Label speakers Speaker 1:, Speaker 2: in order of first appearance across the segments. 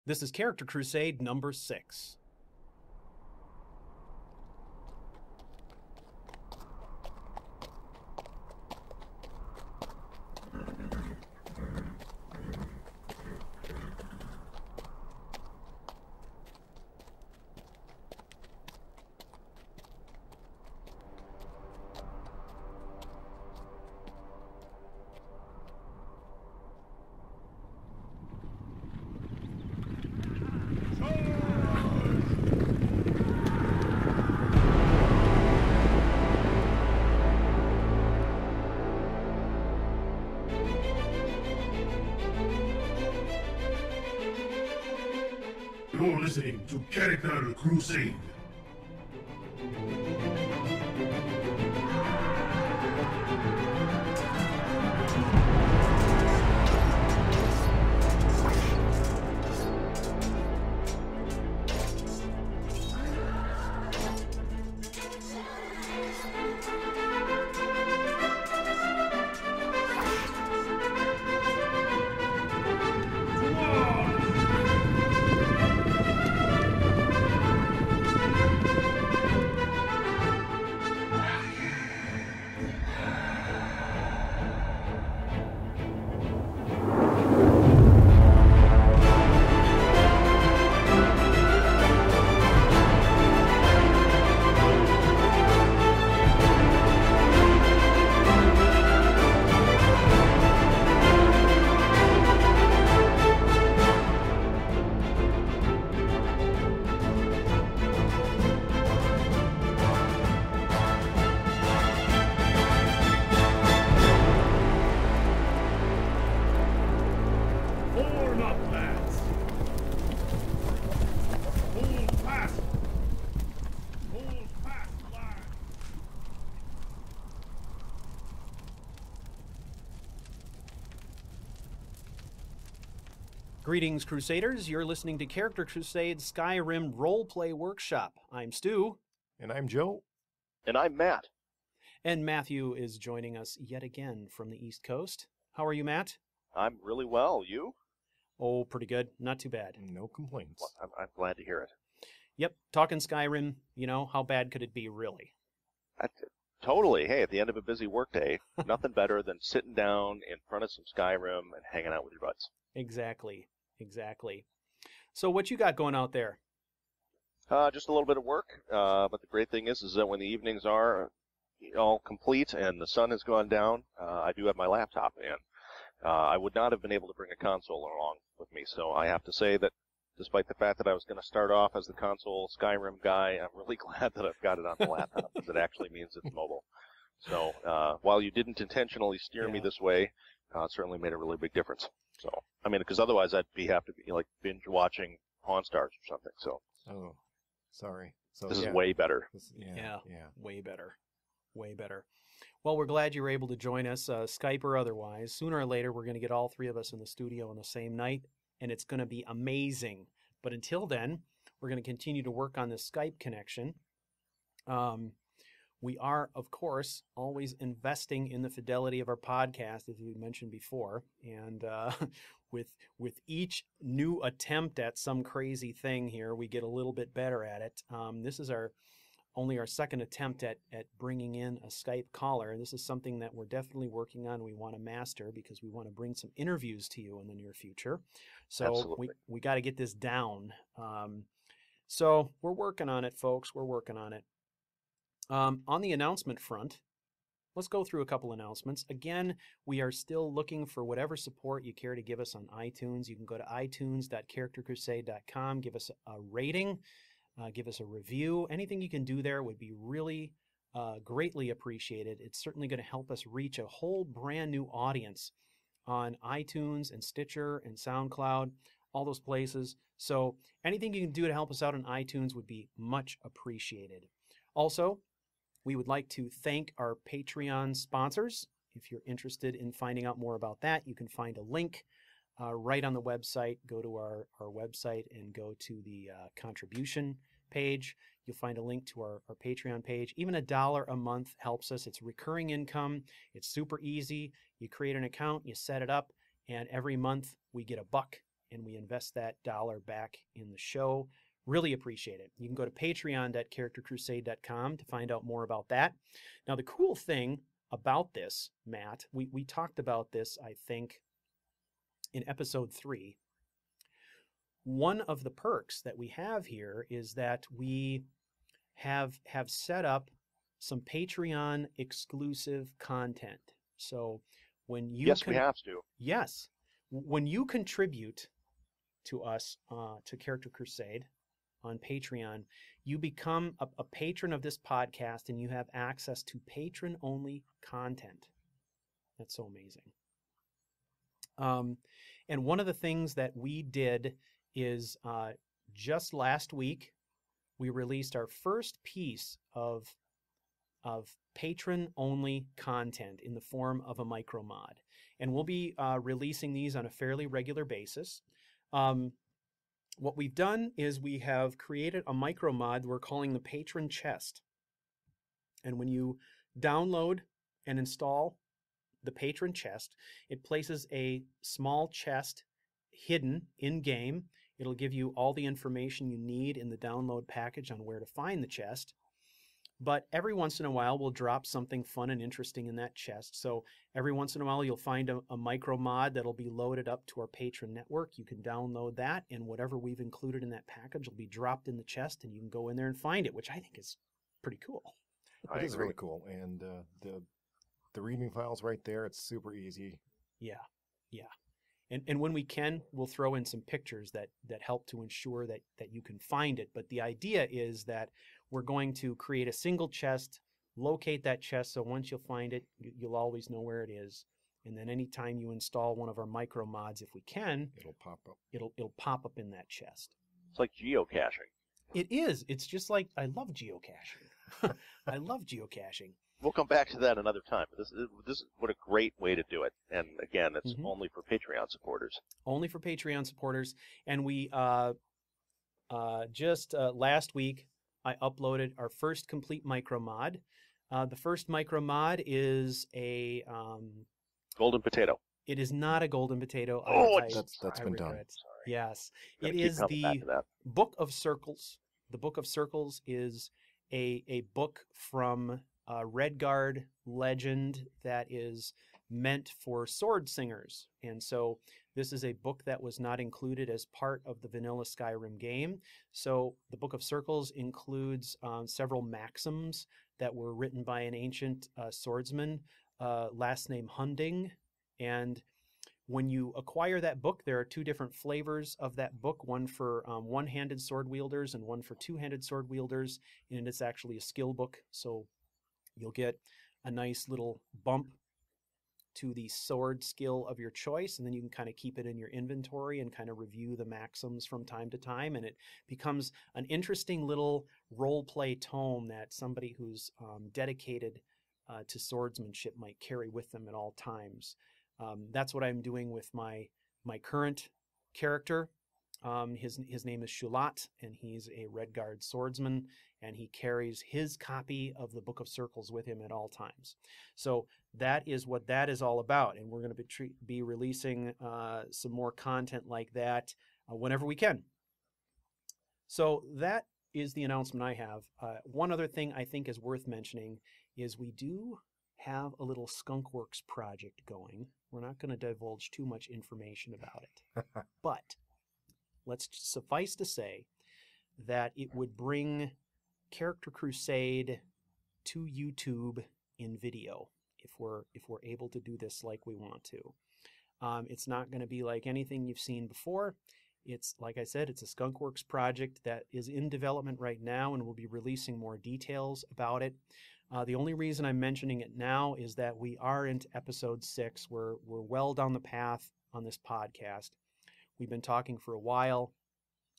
Speaker 1: This is Character Crusade number 6.
Speaker 2: You're listening to Character Crusade.
Speaker 1: Greetings, Crusaders. You're listening to Character Crusade Skyrim Roleplay Workshop. I'm Stu.
Speaker 3: And I'm Joe.
Speaker 4: And I'm Matt.
Speaker 1: And Matthew is joining us yet again from the East Coast. How are you, Matt?
Speaker 4: I'm really well. You?
Speaker 1: Oh, pretty good. Not too bad.
Speaker 3: No complaints.
Speaker 4: Well, I'm glad to hear it.
Speaker 1: Yep, talking Skyrim, you know, how bad could it be, really?
Speaker 4: Totally. Hey, at the end of a busy workday, nothing better than sitting down in front of some Skyrim and hanging out with your buds.
Speaker 1: Exactly. So what you got going out there?
Speaker 4: Just a little bit of work, but the great thing is that when the evenings are all complete and the sun has gone down, I do have my laptop, and I would not have been able to bring a console along with me, so I have to say that despite the fact that I was going to start off as the console Skyrim guy, I'm really glad that I've got it on the laptop, because it actually means it's mobile. So while you didn't intentionally steer me this way, it certainly made a really big difference. So, I mean, because otherwise I'd have to be like binge watching Pawn Stars or something. So,
Speaker 3: oh, sorry. So
Speaker 4: this is way better.
Speaker 1: Yeah, way better. Well, we're glad you were able to join us, Skype or otherwise. Sooner or later, we're going to get all three of us in the studio on the same night, and it's going to be amazing. But until then, we're going to continue to work on this Skype connection. We are, of course, always investing in the fidelity of our podcast, as we mentioned before. And with each new attempt at some crazy thing here, we get a little bit better at it. This is only our second attempt at bringing in a Skype caller. This is something that we're definitely working on. We want to master because we want to bring some interviews to you in the near future. So we got to get this down. So we're working on it, folks. We're working on it. On the announcement front, let's go through a couple announcements. Again, we are still looking for whatever support you care to give us on iTunes. You can go to itunes.charactercrusade.com, give us a rating, give us a review. Anything you can do there would be really greatly appreciated. It's certainly going to help us reach a whole brand new audience on iTunes and Stitcher and SoundCloud, all those places. So anything you can do to help us out on iTunes would be much appreciated. Also, we would like to thank our Patreon sponsors. If you're interested in finding out more about that, you can find a link right on the website. Go to our website and go to the contribution page. You'll find a link to our Patreon page. Even $1 a month helps us. It's recurring income. It's super easy. You create an account, you set it up, and every month we get $1. and we invest that dollar back in the show. Really appreciate it. You can go to patreon.charactercrusade.com to find out more about that. Now, the cool thing about this, Matt, we talked about this, I think, in episode 3. One of the perks that we have here is that we have set up some Patreon exclusive content. So when you
Speaker 4: we have to.
Speaker 1: Yes. When you contribute to us, to Character Crusade on Patreon, you become a patron of this podcast and you have access to patron-only content. That's so amazing. And one of the things that we did is just last week, we released our first piece of patron-only content in the form of a micro mod. And we'll be releasing these on a fairly regular basis. What we've done is we have created a micro mod we're calling the Patron Chest. And when you download and install the Patron Chest, it places a small chest hidden in-game. It'll give you all the information you need in the download package on where to find the chest. But every once in a while, we'll drop something fun and interesting in that chest. So every once in a while, you'll find a micro mod that'll be loaded up to our Patron network. You can download that, and whatever we've included in that package will be dropped in the chest, and you can go in there and find it, which I think is pretty cool.
Speaker 3: It is really cool. And the readme file's right there. It's super easy.
Speaker 1: Yeah. And when we can, we'll throw in some pictures that help to ensure that you can find it. But the idea is that we're going to create a single chest, locate that chest, so once you'll find it, you'll always know where it is. And then anytime you install one of our micro mods, if we can,
Speaker 3: it'll pop up.
Speaker 1: It'll pop up in that chest.
Speaker 4: It's like geocaching.
Speaker 1: It is. It's just like, I love geocaching. I love geocaching.
Speaker 4: We'll come back to that another time. But this is what a great way to do it. And again, it's only for Patreon supporters.
Speaker 1: Only for Patreon supporters. And we just last week, I uploaded our first complete micro mod. The first micro mod is a
Speaker 4: golden potato.
Speaker 1: It is not a golden potato.
Speaker 3: That's been done.
Speaker 1: Yes, it is the Book of Circles. The Book of Circles is a book from Redguard legend that is meant for sword singers. And so this is a book that was not included as part of the vanilla Skyrim game. So the Book of Circles includes several maxims that were written by an ancient swordsman, last name Hunding. And when you acquire that book, there are 2 different flavors of that book, one for one-handed sword wielders and one for two-handed sword wielders. And it's actually a skill book. So you'll get a nice little bump to the sword skill of your choice, and then you can kind of keep it in your inventory and kind of review the maxims from time to time, and it becomes an interesting little role-play tome that somebody who's dedicated to swordsmanship might carry with them at all times. That's what I'm doing with my current character. His name is Shulot, and he's a Redguard swordsman, and he carries his copy of the Book of Circles with him at all times. So that is what that is all about, and we're going to be releasing some more content like that whenever we can. So that is the announcement I have. One other thing I think is worth mentioning is we do have a little Skunkworks project going. We're not going to divulge too much information about it, but let's suffice to say that it would bring Character Crusade to YouTube in video if we're able to do this like we want to. It's not going to be like anything you've seen before. It's, like I said, it's a Skunkworks project that is in development right now, and we'll be releasing more details about it. The only reason I'm mentioning it now is that we are into episode 6. We're well down the path on this podcast. We've been talking for a while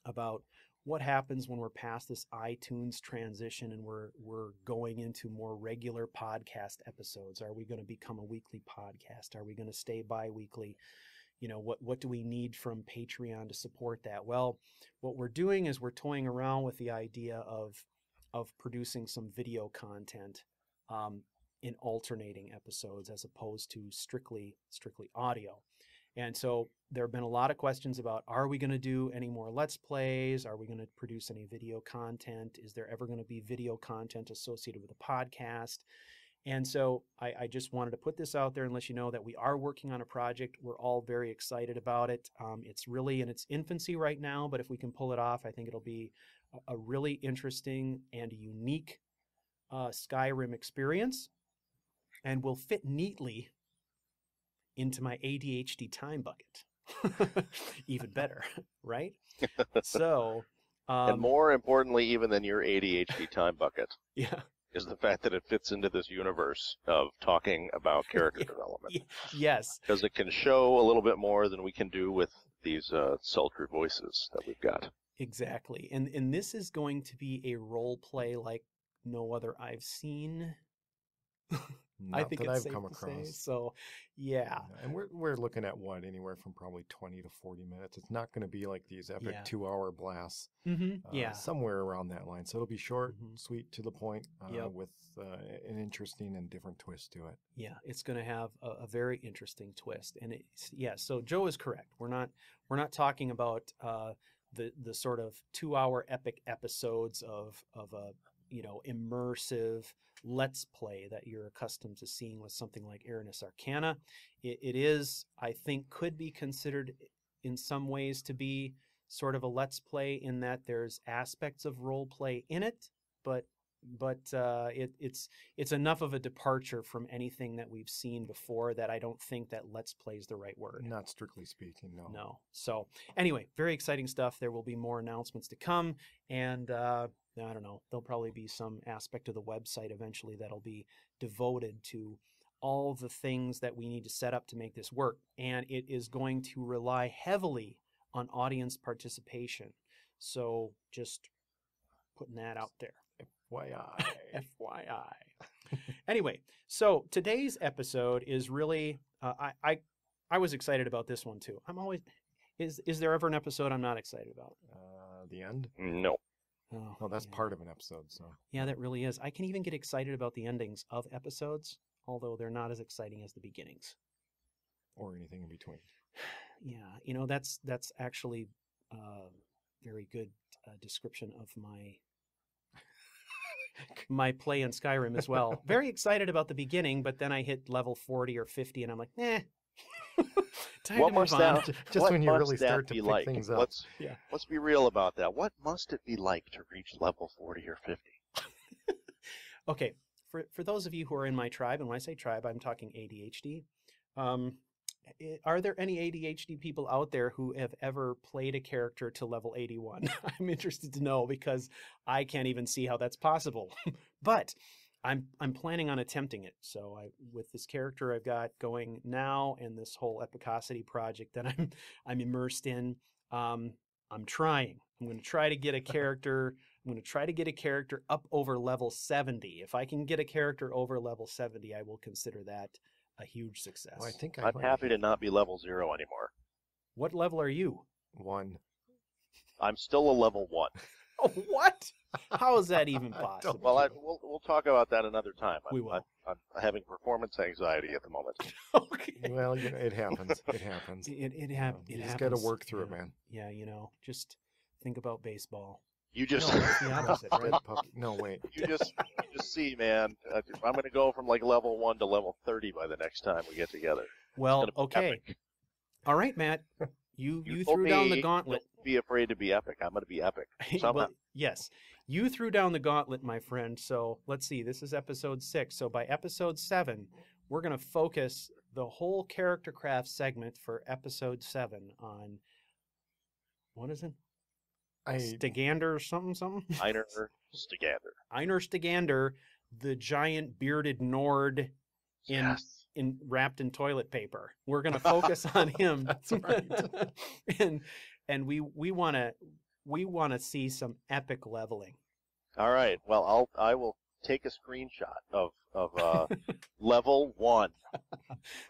Speaker 1: about what happens when we're past this iTunes transition and we're going into more regular podcast episodes. Are we going to become a weekly podcast? Are we going to stay bi-weekly? You know, what do we need from Patreon to support that? Well, what we're doing is we're toying around with the idea of producing some video content in alternating episodes as opposed to strictly audio. And so there have been a lot of questions about, are we going to do any more Let's Plays? Are we going to produce any video content? Is there ever going to be video content associated with a podcast? And so I just wanted to put this out there and let you know that we are working on a project. We're all very excited about it. It's really in its infancy right now, but if we can pull it off, I think it'll be a really interesting and unique Skyrim experience, and will fit neatly into my ADHD time bucket. Even better, right? So,
Speaker 4: and more importantly, even than your ADHD time bucket,
Speaker 1: yeah,
Speaker 4: is the fact that it fits into this universe of talking about character development.
Speaker 1: Yes,
Speaker 4: because it can show a little bit more than we can do with these sultry voices that we've got.
Speaker 1: Exactly, and this is going to be a role play like no other I've seen.
Speaker 3: Not
Speaker 1: I think
Speaker 3: that
Speaker 1: it's
Speaker 3: I've
Speaker 1: safe
Speaker 3: come
Speaker 1: to
Speaker 3: across.
Speaker 1: say. So, yeah.
Speaker 3: And we're looking at what, anywhere from probably 20 to 40 minutes. It's not going to be like these epic 2-hour blasts.
Speaker 1: Yeah.
Speaker 3: Somewhere around that line. So it'll be short,
Speaker 1: Mhm.
Speaker 3: sweet, to the point,
Speaker 1: Yep.
Speaker 3: with an interesting and different twist to it.
Speaker 1: Yeah, it's going to have a very interesting twist, and so Joe is correct. We're not talking about the sort of 2-hour epic episodes of a immersive Let's Play that you're accustomed to seeing with something like Aranis Arcana. It is, I think, could be considered in some ways to be sort of a Let's Play in that there's aspects of role play in it, but it's enough of a departure from anything that we've seen before that I don't think that Let's Play is the right word.
Speaker 3: Not strictly speaking, no.
Speaker 1: No. So anyway, very exciting stuff. There will be more announcements to come, and I don't know, there'll probably be some aspect of the website eventually that'll be devoted to all the things that we need to set up to make this work, and it is going to rely heavily on audience participation. So just putting that out there.
Speaker 3: FYI.
Speaker 1: FYI. Anyway, so today's episode is really, I was excited about this one too. I'm always, is there ever an episode I'm not excited about?
Speaker 3: The end?
Speaker 4: No.
Speaker 1: Oh,
Speaker 3: Well, that's
Speaker 1: yeah.
Speaker 3: part of an episode, so.
Speaker 1: Yeah, that really is. I can even get excited about the endings of episodes, although they're not as exciting as the beginnings.
Speaker 3: Or anything in between.
Speaker 1: Yeah, that's actually a very good description of my play in Skyrim as well. Very excited about the beginning, but then I hit level 40 or 50, and I'm like, time
Speaker 4: What
Speaker 1: to
Speaker 4: must
Speaker 1: move on.
Speaker 4: that,
Speaker 3: Just
Speaker 4: what
Speaker 3: when you
Speaker 4: must
Speaker 3: really
Speaker 4: that
Speaker 3: start to
Speaker 4: be
Speaker 3: pick
Speaker 4: like?
Speaker 3: things up.
Speaker 4: Let's be real about that. What must it be like to reach level 40 or 50?
Speaker 1: Okay, for those of you who are in my tribe, and when I say tribe, I'm talking ADHD. Are there any ADHD people out there who have ever played a character to level 81? I'm interested to know, because I can't even see how that's possible. But I'm planning on attempting it. So with this character I've got going now, and this whole Epicosity project that I'm immersed in, I'm trying. I'm going to try to get a character. I'm going to try to get a character up over level 70. If I can get a character over level 70, I will consider that a huge success.
Speaker 3: Well, I think
Speaker 4: I'm happy to not be level 0 anymore.
Speaker 1: What level are you?
Speaker 3: 1.
Speaker 4: I'm still a level 1.
Speaker 1: Oh, what? How is that even possible?
Speaker 4: Well, we'll talk about that another time.
Speaker 1: We will.
Speaker 4: I'm having performance anxiety at the moment.
Speaker 1: Okay.
Speaker 3: Well, it happens. It happens.
Speaker 1: It
Speaker 3: You
Speaker 1: happens.
Speaker 3: just got to work through it, man.
Speaker 1: Yeah, just think about baseball.
Speaker 4: You just
Speaker 1: No, it's the opposite, right?
Speaker 3: Dead puppy. No, wait.
Speaker 4: you just see, man. I'm going to go from like level 1 to level 30 by the next time we get together.
Speaker 1: Well,
Speaker 4: It's gonna be
Speaker 1: okay.
Speaker 4: epic.
Speaker 1: All right, Matt. You
Speaker 4: told
Speaker 1: threw down the
Speaker 4: me
Speaker 1: gauntlet.
Speaker 4: Don't be afraid to be epic. I'm going to be epic. Somehow.
Speaker 1: Well, yes, you threw down the gauntlet, my friend. So let's see. This is episode 6. So by episode 7, we're going to focus the whole character craft segment for episode 7 on, what is it? Stegander or something?
Speaker 4: Einer Stegander.
Speaker 1: Einar Stegander, the giant bearded Nord
Speaker 4: Yes.
Speaker 1: wrapped in toilet paper. We're going to focus on him.
Speaker 3: That's right.
Speaker 1: and we want to see some epic leveling.
Speaker 4: All right. Well, I will take a screenshot of level 1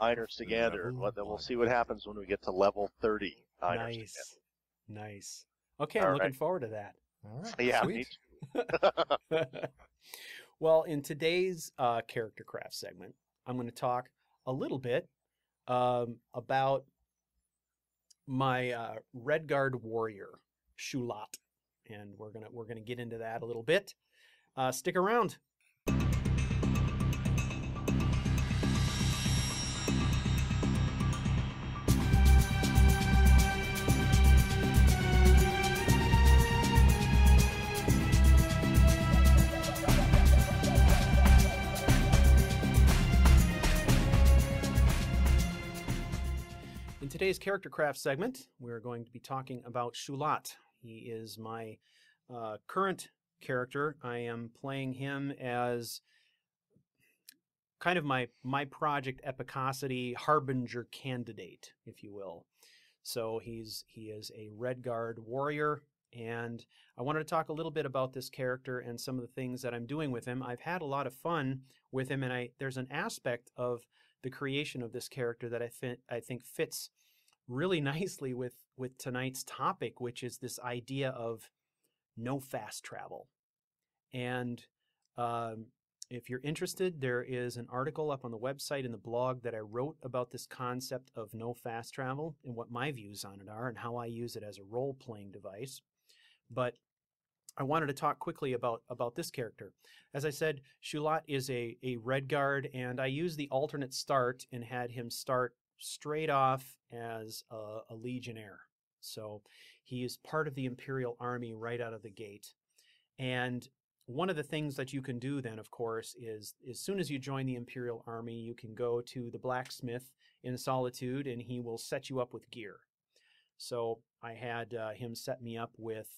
Speaker 4: Einer Stegander.
Speaker 3: Level
Speaker 4: Then we'll
Speaker 3: 1.
Speaker 4: see what happens when we get to level 30 Einer
Speaker 1: Nice. Okay,
Speaker 4: All
Speaker 1: I'm looking
Speaker 4: right.
Speaker 1: forward to that.
Speaker 3: All right.
Speaker 4: Stegander. Yeah,
Speaker 3: Sweet.
Speaker 4: me too.
Speaker 1: Well, in today's character craft segment, I'm going to talk a little bit about my Redguard warrior, Shulot, and we're gonna get into that a little bit. Stick around. In today's Character Craft segment, we're going to be talking about Shulot. He is my current character. I am playing him as kind of my Project Epicosity Harbinger candidate, if you will. So he is a Redguard warrior, and I wanted to talk a little bit about this character and some of the things that I'm doing with him. I've had a lot of fun with him, and there's an aspect of the creation of this character that I think fits really nicely with tonight's topic, which is this idea of no fast travel. And if you're interested, there is an article up on the website in the blog that I wrote about this concept of no fast travel and what my views on it are and how I use it as a role-playing device. But I wanted to talk quickly about this character. As I said, Shulot is a Redguard, and I used the alternate start and had him start straight off as a Legionnaire. So he is part of the Imperial army right out of the gate. And one of the things that you can do then, of course, is as soon as you join the Imperial army, you can go to the blacksmith in Solitude, and he will set you up with gear. So I had him set me up with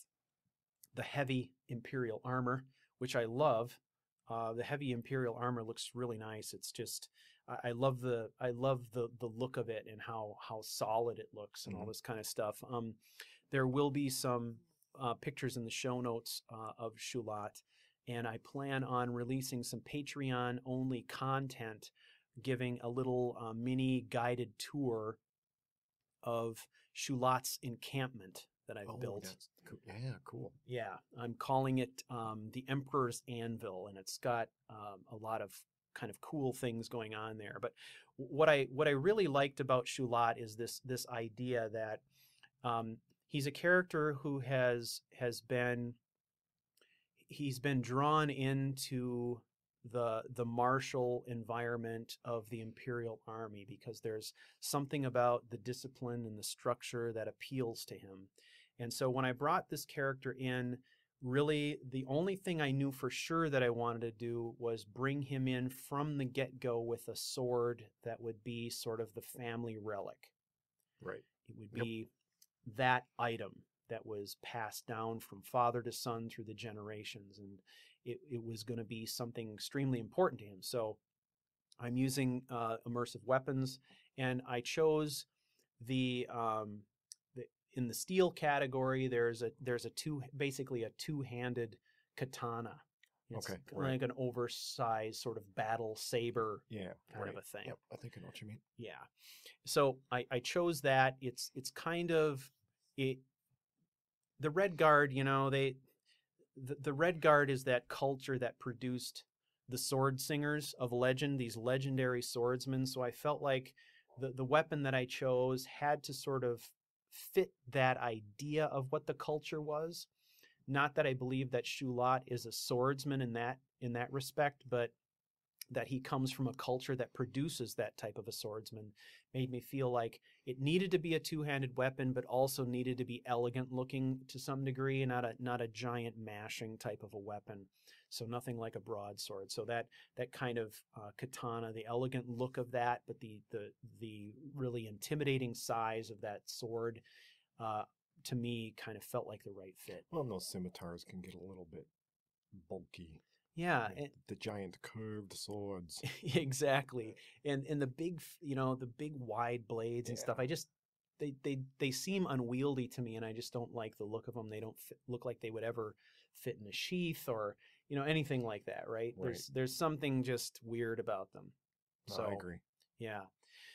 Speaker 1: the heavy Imperial armor, which I love. The heavy Imperial armor looks really nice. It's just I love the look of it and how solid it looks and all this kind of stuff. There will be some pictures in the show notes of Shulot, and I plan on releasing some Patreon-only content, giving a little mini guided tour of Shulot's encampment that I've built.
Speaker 3: That's cool. Yeah, cool.
Speaker 1: Yeah, I'm calling it the Emperor's Anvil, and it's got a lot of kind of cool things going on there. But what I really liked about Shulot is this idea that he's a character who he's been drawn into the martial environment of the Imperial army because there's something about the discipline and the structure that appeals to him. And so when I brought this character in, really the only thing I knew for sure that I wanted to do was bring him in from the get-go with a sword that would be sort of the family relic.
Speaker 3: Right.
Speaker 1: It would be that item that was passed down from father to son through the generations, and it was going to be something extremely important to him. So I'm using Immersive Weapons, and I chose in the steel category, there's basically a two-handed katana. It's like an oversized sort of battle saber kind of a thing.
Speaker 3: Yep, I think I know what you mean.
Speaker 1: Yeah. So I chose that. It's kind of it. The Redguard, the Redguard is that culture that produced the sword singers of legend, these legendary swordsmen. So I felt like the weapon that I chose had to sort of fit that idea of what the culture was. Not that I believe that Shulot is a swordsman in that respect, but that he comes from a culture that produces that type of a swordsman made me feel like it needed to be a two-handed weapon, but also needed to be elegant looking to some degree, and not a giant mashing type of a weapon. So nothing like a broadsword. So that kind of katana, the elegant look of that, but the really intimidating size of that sword, to me, kind of felt like the right fit.
Speaker 3: Well, those scimitars can get a little bit bulky.
Speaker 1: Yeah,
Speaker 3: the giant curved swords.
Speaker 1: Exactly, and the big, the big wide blades and stuff. I just they seem unwieldy to me, and I just don't like the look of them. They don't look like they would ever fit in a sheath or anything like that. Right? There's something just weird about them.
Speaker 3: So I agree.
Speaker 1: Yeah.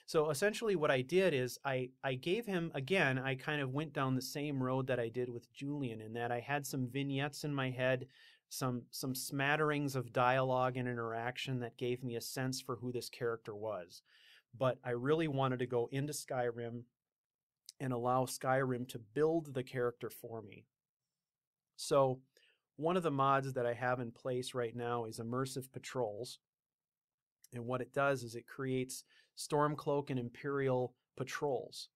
Speaker 1: So essentially what I did is I gave him, again, I kind of went down the same road that I did with Julian, in that I had some vignettes in my head, some smatterings of dialogue and interaction that gave me a sense for who this character was. But I really wanted to go into Skyrim and allow Skyrim to build the character for me. So one of the mods that I have in place right now is Immersive Patrols. And what it does is it creates Stormcloak and Imperial patrols.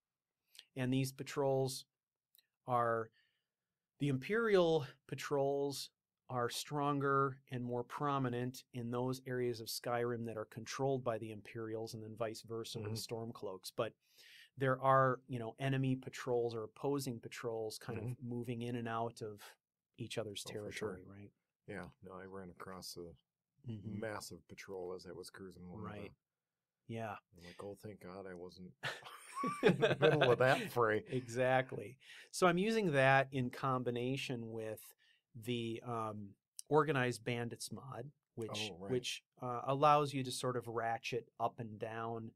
Speaker 1: And these patrols are, the Imperial patrols are stronger and more prominent in those areas of Skyrim that are controlled by the Imperials, and then vice versa with Stormcloaks. But there are, enemy patrols or opposing patrols kind of moving in and out of each other's territory, right?
Speaker 3: Yeah, no, I ran across a massive patrol as I was cruising along.
Speaker 1: Right. Yeah.
Speaker 3: I'm like, oh, thank God I wasn't in the middle of that fray.
Speaker 1: Exactly. So I'm using that in combination with the Organized Bandits mod, which allows you to sort of ratchet up and down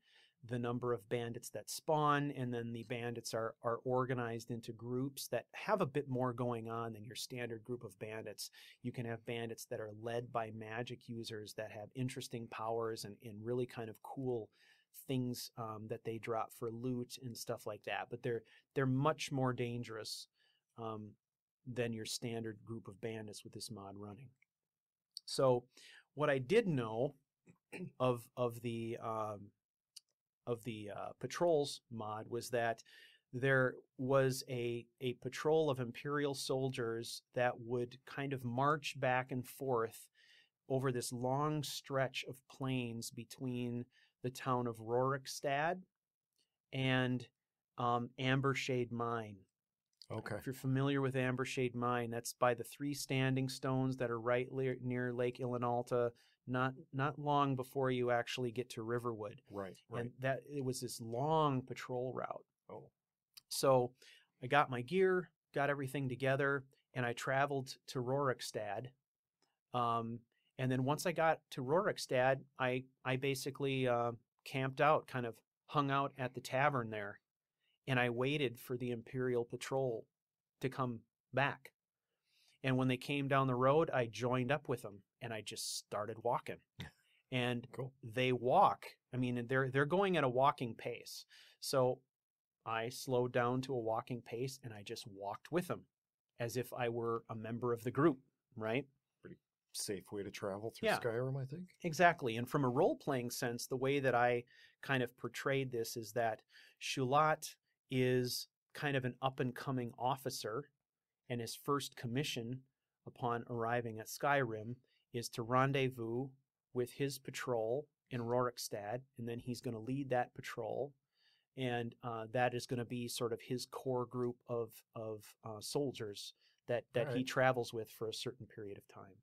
Speaker 1: the number of bandits that spawn, and then the bandits are organized into groups that have a bit more going on than your standard group of bandits. You can have bandits that are led by magic users that have interesting powers and really kind of cool things that they drop for loot and stuff like that. But they're much more dangerous than your standard group of bandits with this mod running. So what I did know of the patrols mod was that there was a patrol of Imperial soldiers that would kind of march back and forth over this long stretch of plains between the town of Rorikstad and Ambershade Mine.
Speaker 3: Okay.
Speaker 1: If you're familiar with Ambershade Mine, that's by the 3 standing stones that are right near Lake Ilinalta, not long before you actually get to Riverwood.
Speaker 3: Right.
Speaker 1: And that it was this long patrol route.
Speaker 3: Oh.
Speaker 1: So I got my gear, got everything together, and I traveled to Rorikstad. And then once I got to Rorikstad, I basically camped out, kind of hung out at the tavern there, and I waited for the Imperial patrol to come back. And when they came down the road, I joined up with them, and I just started walking. And
Speaker 3: cool.
Speaker 1: They walk. I mean, they're going at a walking pace. So I slowed down to a walking pace, and I just walked with them as if I were a member of the group, right?
Speaker 3: Pretty safe way to travel through Skyrim, I think.
Speaker 1: Exactly. And from a role-playing sense, the way that I kind of portrayed this is that Shulot is kind of an up-and-coming officer, and his first commission upon arriving at Skyrim is to rendezvous with his patrol in Rorikstad, and then he's going to lead that patrol, and that is going to be sort of his core group of soldiers that he travels with for a certain period of time.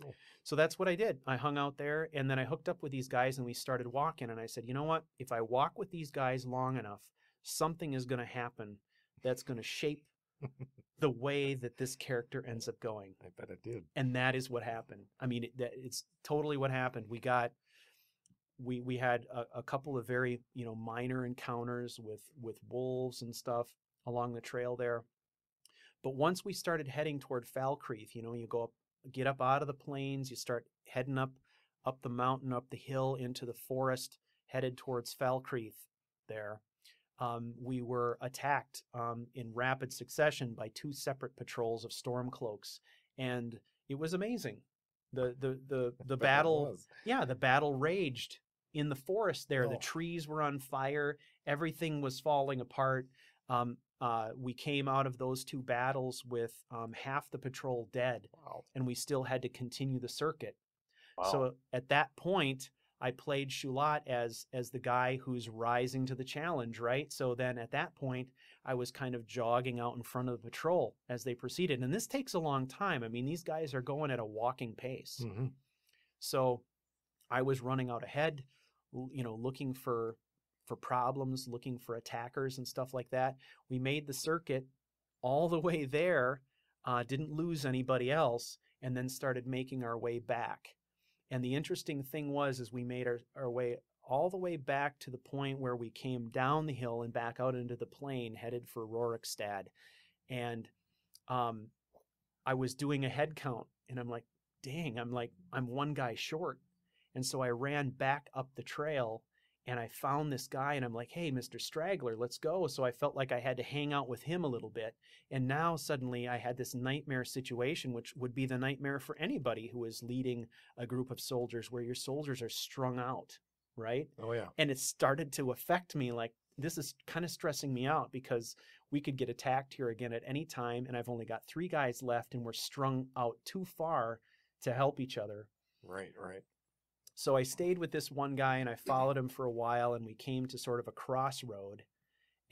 Speaker 1: Cool. So that's what I did. I hung out there, and then I hooked up with these guys, and we started walking, and I said, you know what? If I walk with these guys long enough, something is going to happen that's going to shape the way that this character ends up going.
Speaker 3: I bet it did.
Speaker 1: And that is what happened. I mean, it's totally what happened. We had a couple of very, minor encounters with wolves and stuff along the trail there. But once we started heading toward Falkreath, you get up out of the plains, you start heading up the mountain, up the hill into the forest, headed towards Falkreath there. We were attacked in rapid succession by 2 separate patrols of Stormcloaks, and it was amazing. The battle, the battle raged in the forest there. Oh. The trees were on fire. Everything was falling apart. We came out of those 2 battles with half the patrol dead, wow. And we still had to continue the circuit. Wow. So at that point, I played Shulot as the guy who's rising to the challenge, right? So then at that point, I was kind of jogging out in front of the patrol as they proceeded. And this takes a long time. I mean, these guys are going at a walking pace. Mm-hmm. So I was running out ahead, looking for problems, looking for attackers and stuff like that. We made the circuit all the way there, didn't lose anybody else, and then started making our way back. And the interesting thing was we made our way all the way back to the point where we came down the hill and back out into the plain, headed for Rorikstad. And I was doing a head count, and I'm like, dang, I'm 1 guy short. And so I ran back up the trail, And I found this guy and I'm like, hey, Mr. Straggler, let's go. So I felt like I had to hang out with him a little bit. And now suddenly I had this nightmare situation, which would be the nightmare for anybody who is leading a group of soldiers where your soldiers are strung out, right?
Speaker 3: Oh, yeah.
Speaker 1: And it started to affect me. Like, this is kind of stressing me out because we could get attacked here again at any time. And I've only got 3 guys left and we're strung out too far to help each other.
Speaker 3: Right, right.
Speaker 1: So I stayed with this one guy and I followed him for a while, and we came to sort of a crossroad,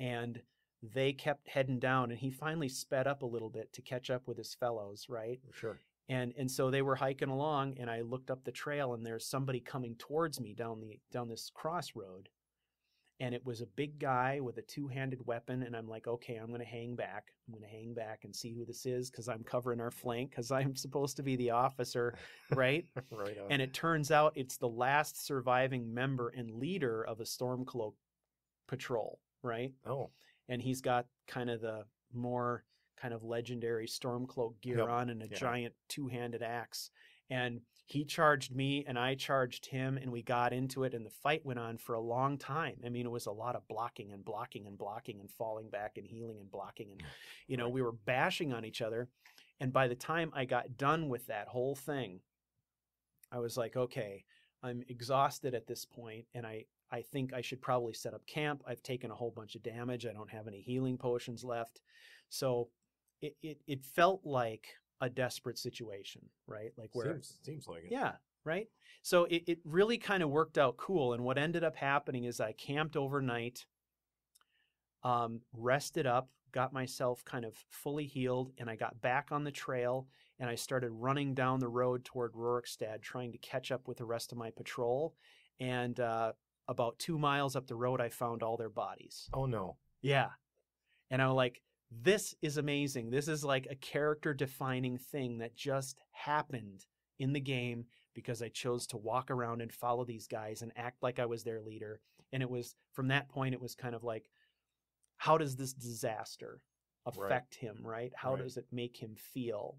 Speaker 1: and they kept heading down, and he finally sped up a little bit to catch up with his fellows, right?
Speaker 3: Sure.
Speaker 1: And so they were hiking along, and I looked up the trail, and there's somebody coming towards me down this crossroad. And it was a big guy with a 2-handed weapon, and I'm like, okay, I'm going to hang back. I'm going to hang back and see who this is because I'm covering our flank because I'm supposed to be the officer, right?
Speaker 3: Right on.
Speaker 1: And it turns out it's the last surviving member and leader of a Stormcloak patrol, right?
Speaker 3: Oh,
Speaker 1: And he's got kind of the more kind of legendary Stormcloak gear
Speaker 3: Yep.
Speaker 1: on and a
Speaker 3: Yeah.
Speaker 1: giant 2-handed axe. And he charged me and I charged him, and we got into it, and the fight went on for a long time. I mean, it was a lot of blocking and blocking and blocking and falling back and healing and blocking. And, you know,
Speaker 3: Right.
Speaker 1: we were bashing on each other. And by the time I got done with that whole thing, I was like, okay, I'm exhausted at this point, and I think I should probably set up camp. I've taken a whole bunch of damage. I don't have any healing potions left. So it felt like a desperate situation, right? Like where,
Speaker 3: seems like it.
Speaker 1: yeah, right? So it really kind of worked out cool. And what ended up happening is I camped overnight, rested up, got myself kind of fully healed, and I got back on the trail, and I started running down the road toward Rorikstad, trying to catch up with the rest of my patrol. And about 2 miles up the road, I found all their bodies.
Speaker 3: Oh, no.
Speaker 1: Yeah. And I'm like, this is amazing. This is like a character defining thing that just happened in the game because I chose to walk around and follow these guys and act like I was their leader. And it was, from that point, it was kind of like, how does this disaster affect him, right? How
Speaker 3: Right.
Speaker 1: does it make him feel?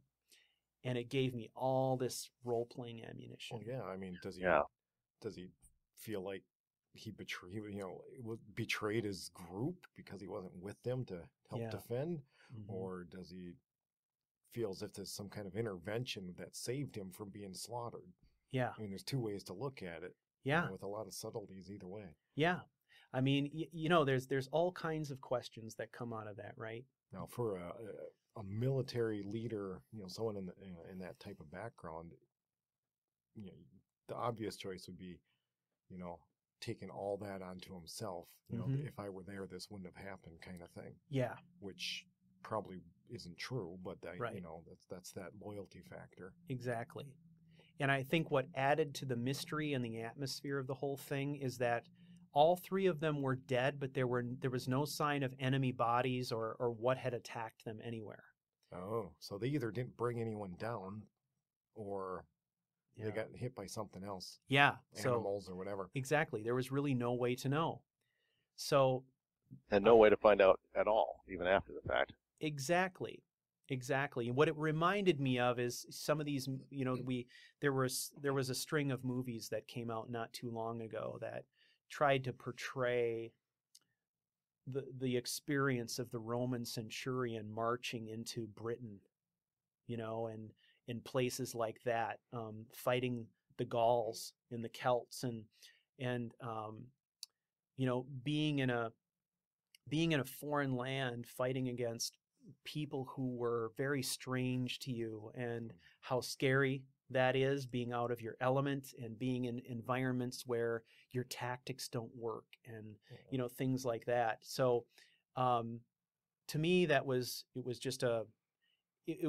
Speaker 1: And it gave me all this role-playing ammunition.
Speaker 3: Well, yeah. I mean, does he feel like he betrayed his group because he wasn't with them to help
Speaker 1: Yeah.
Speaker 3: defend,
Speaker 1: Mhm.
Speaker 3: or does he feel as if there's some kind of intervention that saved him from being slaughtered?
Speaker 1: Yeah.
Speaker 3: I mean, there's 2 ways to look at it.
Speaker 1: Yeah.
Speaker 3: With a lot of subtleties either way.
Speaker 1: Yeah. I mean, you know, there's all kinds of questions that come out of that, right?
Speaker 3: Now, for a military leader, someone in that type of background, the obvious choice would be, taking all that onto himself.
Speaker 1: Mhm.
Speaker 3: If I were there, this wouldn't have happened, kind of thing.
Speaker 1: Yeah.
Speaker 3: Which probably isn't true, but
Speaker 1: Right.
Speaker 3: that's that loyalty factor.
Speaker 1: Exactly. And I think what added to the mystery and the atmosphere of the whole thing is that all 3 of them were dead, but there was no sign of enemy bodies or what had attacked them anywhere.
Speaker 3: Oh, so they either didn't bring anyone down, or they got hit by something else,
Speaker 1: Yeah. So
Speaker 3: animals or whatever.
Speaker 1: exactly. There was really no way to know. So
Speaker 4: And no way to find out at all, even after the fact.
Speaker 1: exactly. And what it reminded me of is some of these, there was a string of movies that came out not too long ago that tried to portray the experience of the Roman centurion marching into Britain, and in places like that, fighting the Gauls and the Celts, and being in a foreign land, fighting against people who were very strange to you, and how scary that is, being out of your element and being in environments where your tactics don't work, and things like that. So to me, it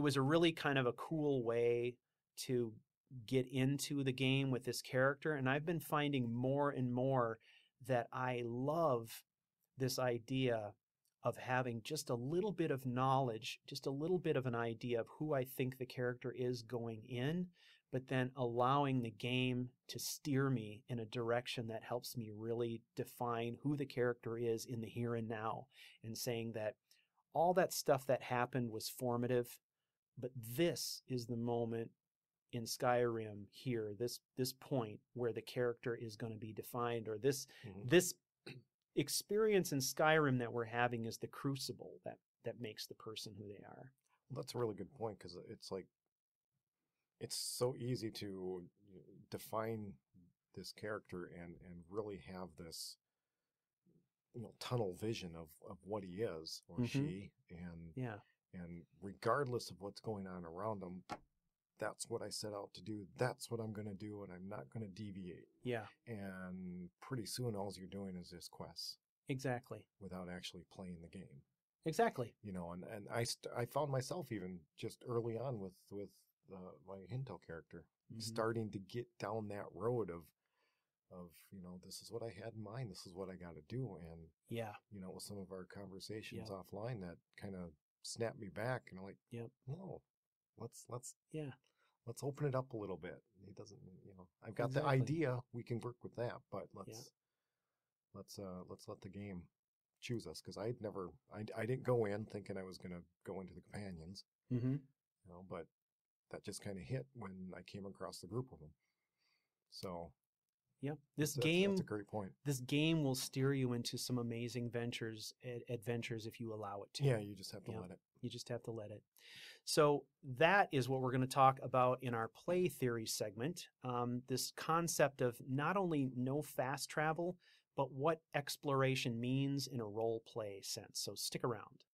Speaker 1: was a really kind of a cool way to get into the game with this character. And I've been finding more and more that I love this idea of having just a little bit of knowledge, just a little bit of an idea of who I think the character is going in, but then allowing the game to steer me in a direction that helps me really define who the character is in the here and now, and saying that all that stuff that happened was formative, but this is the moment in Skyrim here, this point where the character is going to be defined, or this experience in Skyrim that we're having is the crucible that makes the person who they are.
Speaker 3: Well, that's a really good point, because it's like, it's so easy to define this character and really have this, tunnel vision of what he is or she, and regardless of what's going on around him, that's what I set out to do. That's what I'm going to do, and I'm not going to deviate.
Speaker 1: Yeah.
Speaker 3: And pretty soon, all you're doing is just quests.
Speaker 1: Exactly.
Speaker 3: Without actually playing the game.
Speaker 1: Exactly.
Speaker 3: And I found myself even just early on with my Hinto character starting to get down that road of this is what I had in mind. This is what I got to do. And with some of our conversations offline, that kind of snapped me back, and I'm like, no, let's open it up a little bit. He doesn't, I've got the idea. We can work with that, but let's let the game choose us, because I didn't go in thinking I was going to go into the companions, but that just kind of hit when I came across the group of them. So
Speaker 1: that's a
Speaker 3: great point.
Speaker 1: This game will steer you into some amazing adventures if you allow it to.
Speaker 3: Yeah, you just have to let it.
Speaker 1: You just have to let it. So that is what we're going to talk about in our play theory segment. This concept of not only no fast travel, but what exploration means in a role play sense. So stick around.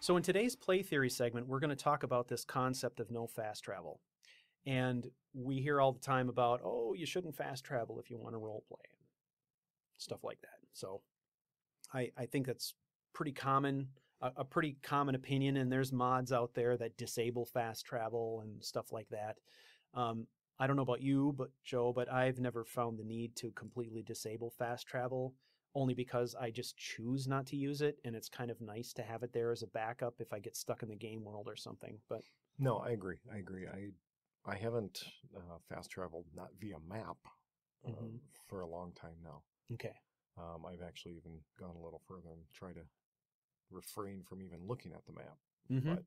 Speaker 1: So in today's play theory segment, we're going to talk about this concept of no fast travel. And we hear all the time about, you shouldn't fast travel if you want to role play, stuff like that. So I think that's pretty common, a pretty common opinion, and there's mods out there that disable fast travel and stuff like that. I don't know about you, Joe, but I've never found the need to completely disable fast travel, only because I just choose not to use it, and it's kind of nice to have it there as a backup if I get stuck in the game world or something. But
Speaker 3: no, I agree. I haven't fast traveled, not via map, for a long time now.
Speaker 1: Okay.
Speaker 3: I've actually even gone a little further and try to refrain from even looking at the map. But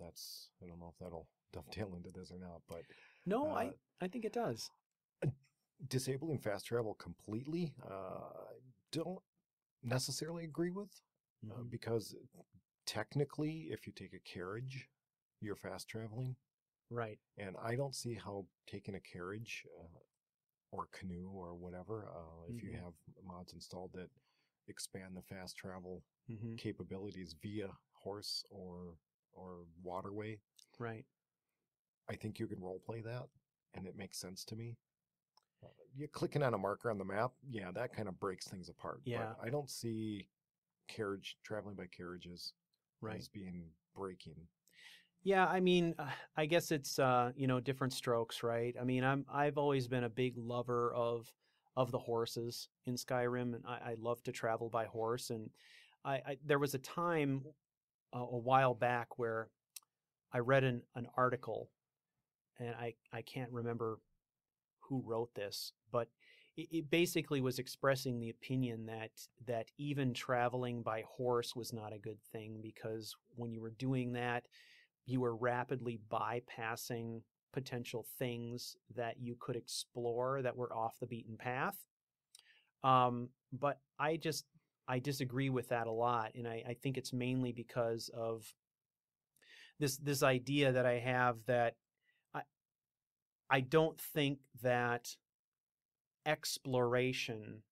Speaker 3: that's, I don't know if that'll dovetail into this or not, but
Speaker 1: no, I think it does.
Speaker 3: Disabling fast travel completely, don't necessarily agree with, because technically, if you take a carriage, you're fast traveling.
Speaker 1: Right.
Speaker 3: And I don't see how taking a carriage or canoe or whatever, if you have mods installed that expand the fast travel capabilities via horse or waterway. Right. I think you can roleplay that, and it makes sense to me. You're clicking on a marker on the map, that kind of breaks things apart.
Speaker 1: Yeah.
Speaker 3: But I don't see traveling by carriages as being breaking.
Speaker 1: Yeah, I mean, I guess it's different strokes, right? I mean, I've always been a big lover of the horses in Skyrim, and I love to travel by horse. And I there was a time a while back where I read an article, and I can't remember who wrote this, but it basically was expressing the opinion that even traveling by horse was not a good thing, because when you were doing that, you were rapidly bypassing potential things that you could explore that were off the beaten path. But I just I disagree with that a lot, and I think it's mainly because of this idea that I have that I don't think that exploration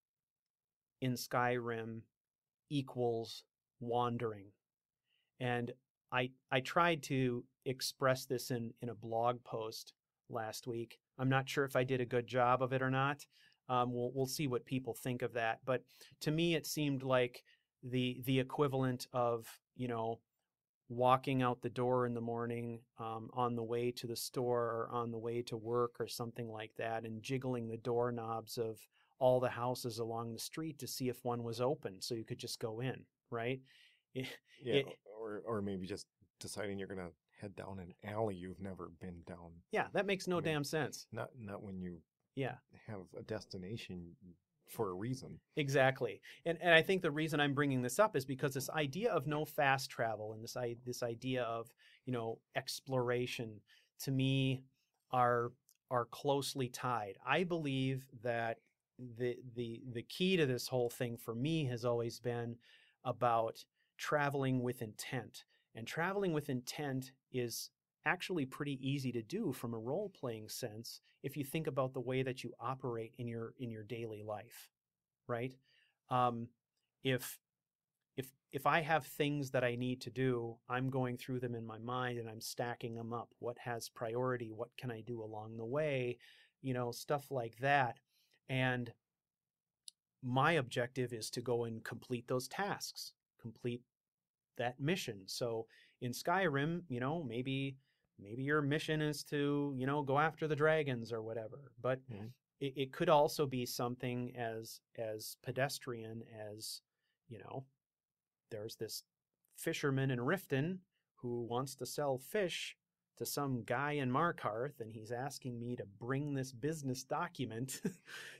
Speaker 1: in Skyrim equals wandering. And I tried to express this in a blog post last week. I'm not sure if I did a good job of it or not. We'll see what people think of that. But to me, it seemed like the equivalent of, walking out the door in the morning on the way to the store or on the way to work or something like that, and jiggling the doorknobs of all the houses along the street to see if one was open so you could just go in, right?
Speaker 3: Or maybe just deciding you're going to head down an alley you've never been down.
Speaker 1: Yeah, that makes no damn sense.
Speaker 3: Not when you
Speaker 1: have
Speaker 3: a destination for a reason.
Speaker 1: Exactly. And I think the reason I'm bringing this up is because this idea of no fast travel and this idea of, exploration, to me are closely tied. I believe that the key to this whole thing for me has always been about traveling with intent. And traveling with intent is actually pretty easy to do from a role-playing sense if you think about the way that you operate in your daily life, right? If I have things that I need to do, I'm going through them in my mind and I'm stacking them up. What has priority? What can I do along the way? Stuff like that. And my objective is to go and complete those tasks, complete that mission. So in Skyrim, maybe your mission is to, go after the dragons or whatever. But it could also be something as pedestrian as, there's this fisherman in Riften who wants to sell fish to some guy in Markarth, and he's asking me to bring this business document